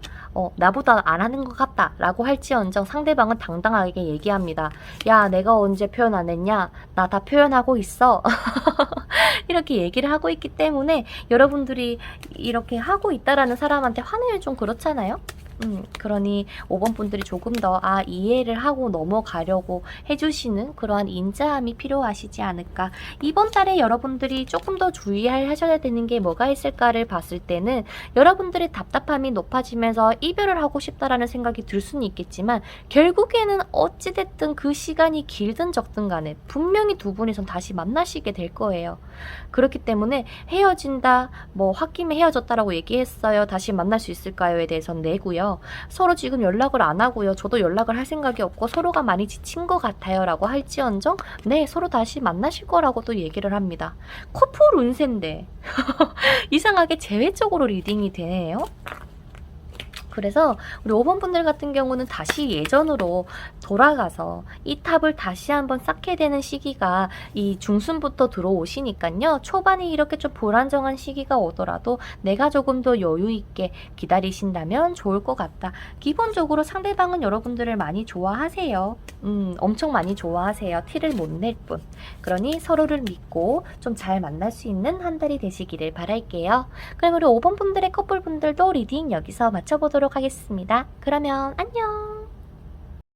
나보다 안 하는 것 같다. 라고 할지언정 상대방은 당당하게 얘기합니다. 야, 내가 언제 표현 안 했냐? 나 다 표현하고 있어. 이렇게 얘기를 하고 있기 때문에 여러분들이 이렇게 하고 있다라는 사람한테 화내면 좀 그렇잖아요? 그러니 5번 분들이 조금 더 이해를 하고 넘어가려고 해주시는 그러한 인자함이 필요하시지 않을까. 이번 달에 여러분들이 조금 더 하셔야 되는 게 뭐가 있을까를 봤을 때는 여러분들의 답답함이 높아지면서 이별을 하고 싶다라는 생각이 들 수는 있겠지만 결국에는 어찌됐든 그 시간이 길든 적든 간에 분명히 두 분이선 다시 만나시게 될 거예요. 그렇기 때문에 헤어진다, 홧김에 헤어졌다라고 얘기했어요. 다시 만날 수 있을까요?에 대해서는 내고요. 서로 지금 연락을 안 하고요. 저도 연락을 할 생각이 없고 서로가 많이 지친 것 같아요. 라고 할지언정 네, 서로 다시 만나실 거라고 또 얘기를 합니다. 커플 운세인데 이상하게 제외적으로 리딩이 되네요. 그래서 우리 5번 분들 같은 경우는 다시 예전으로 돌아가서 이 탑을 다시 한번 쌓게 되는 시기가 이 중순부터 들어오시니까요. 초반에 이렇게 좀 불안정한 시기가 오더라도 내가 조금 더 여유 있게 기다리신다면 좋을 것 같다. 기본적으로 상대방은 여러분들을 많이 좋아하세요. 엄청 많이 좋아하세요. 티를 못 낼 뿐. 그러니 서로를 믿고 좀 잘 만날 수 있는 한 달이 되시기를 바랄게요. 그럼 우리 5번 분들의 커플 분들도 리딩 여기서 마쳐보도록 하겠습니다. 그러면 안녕!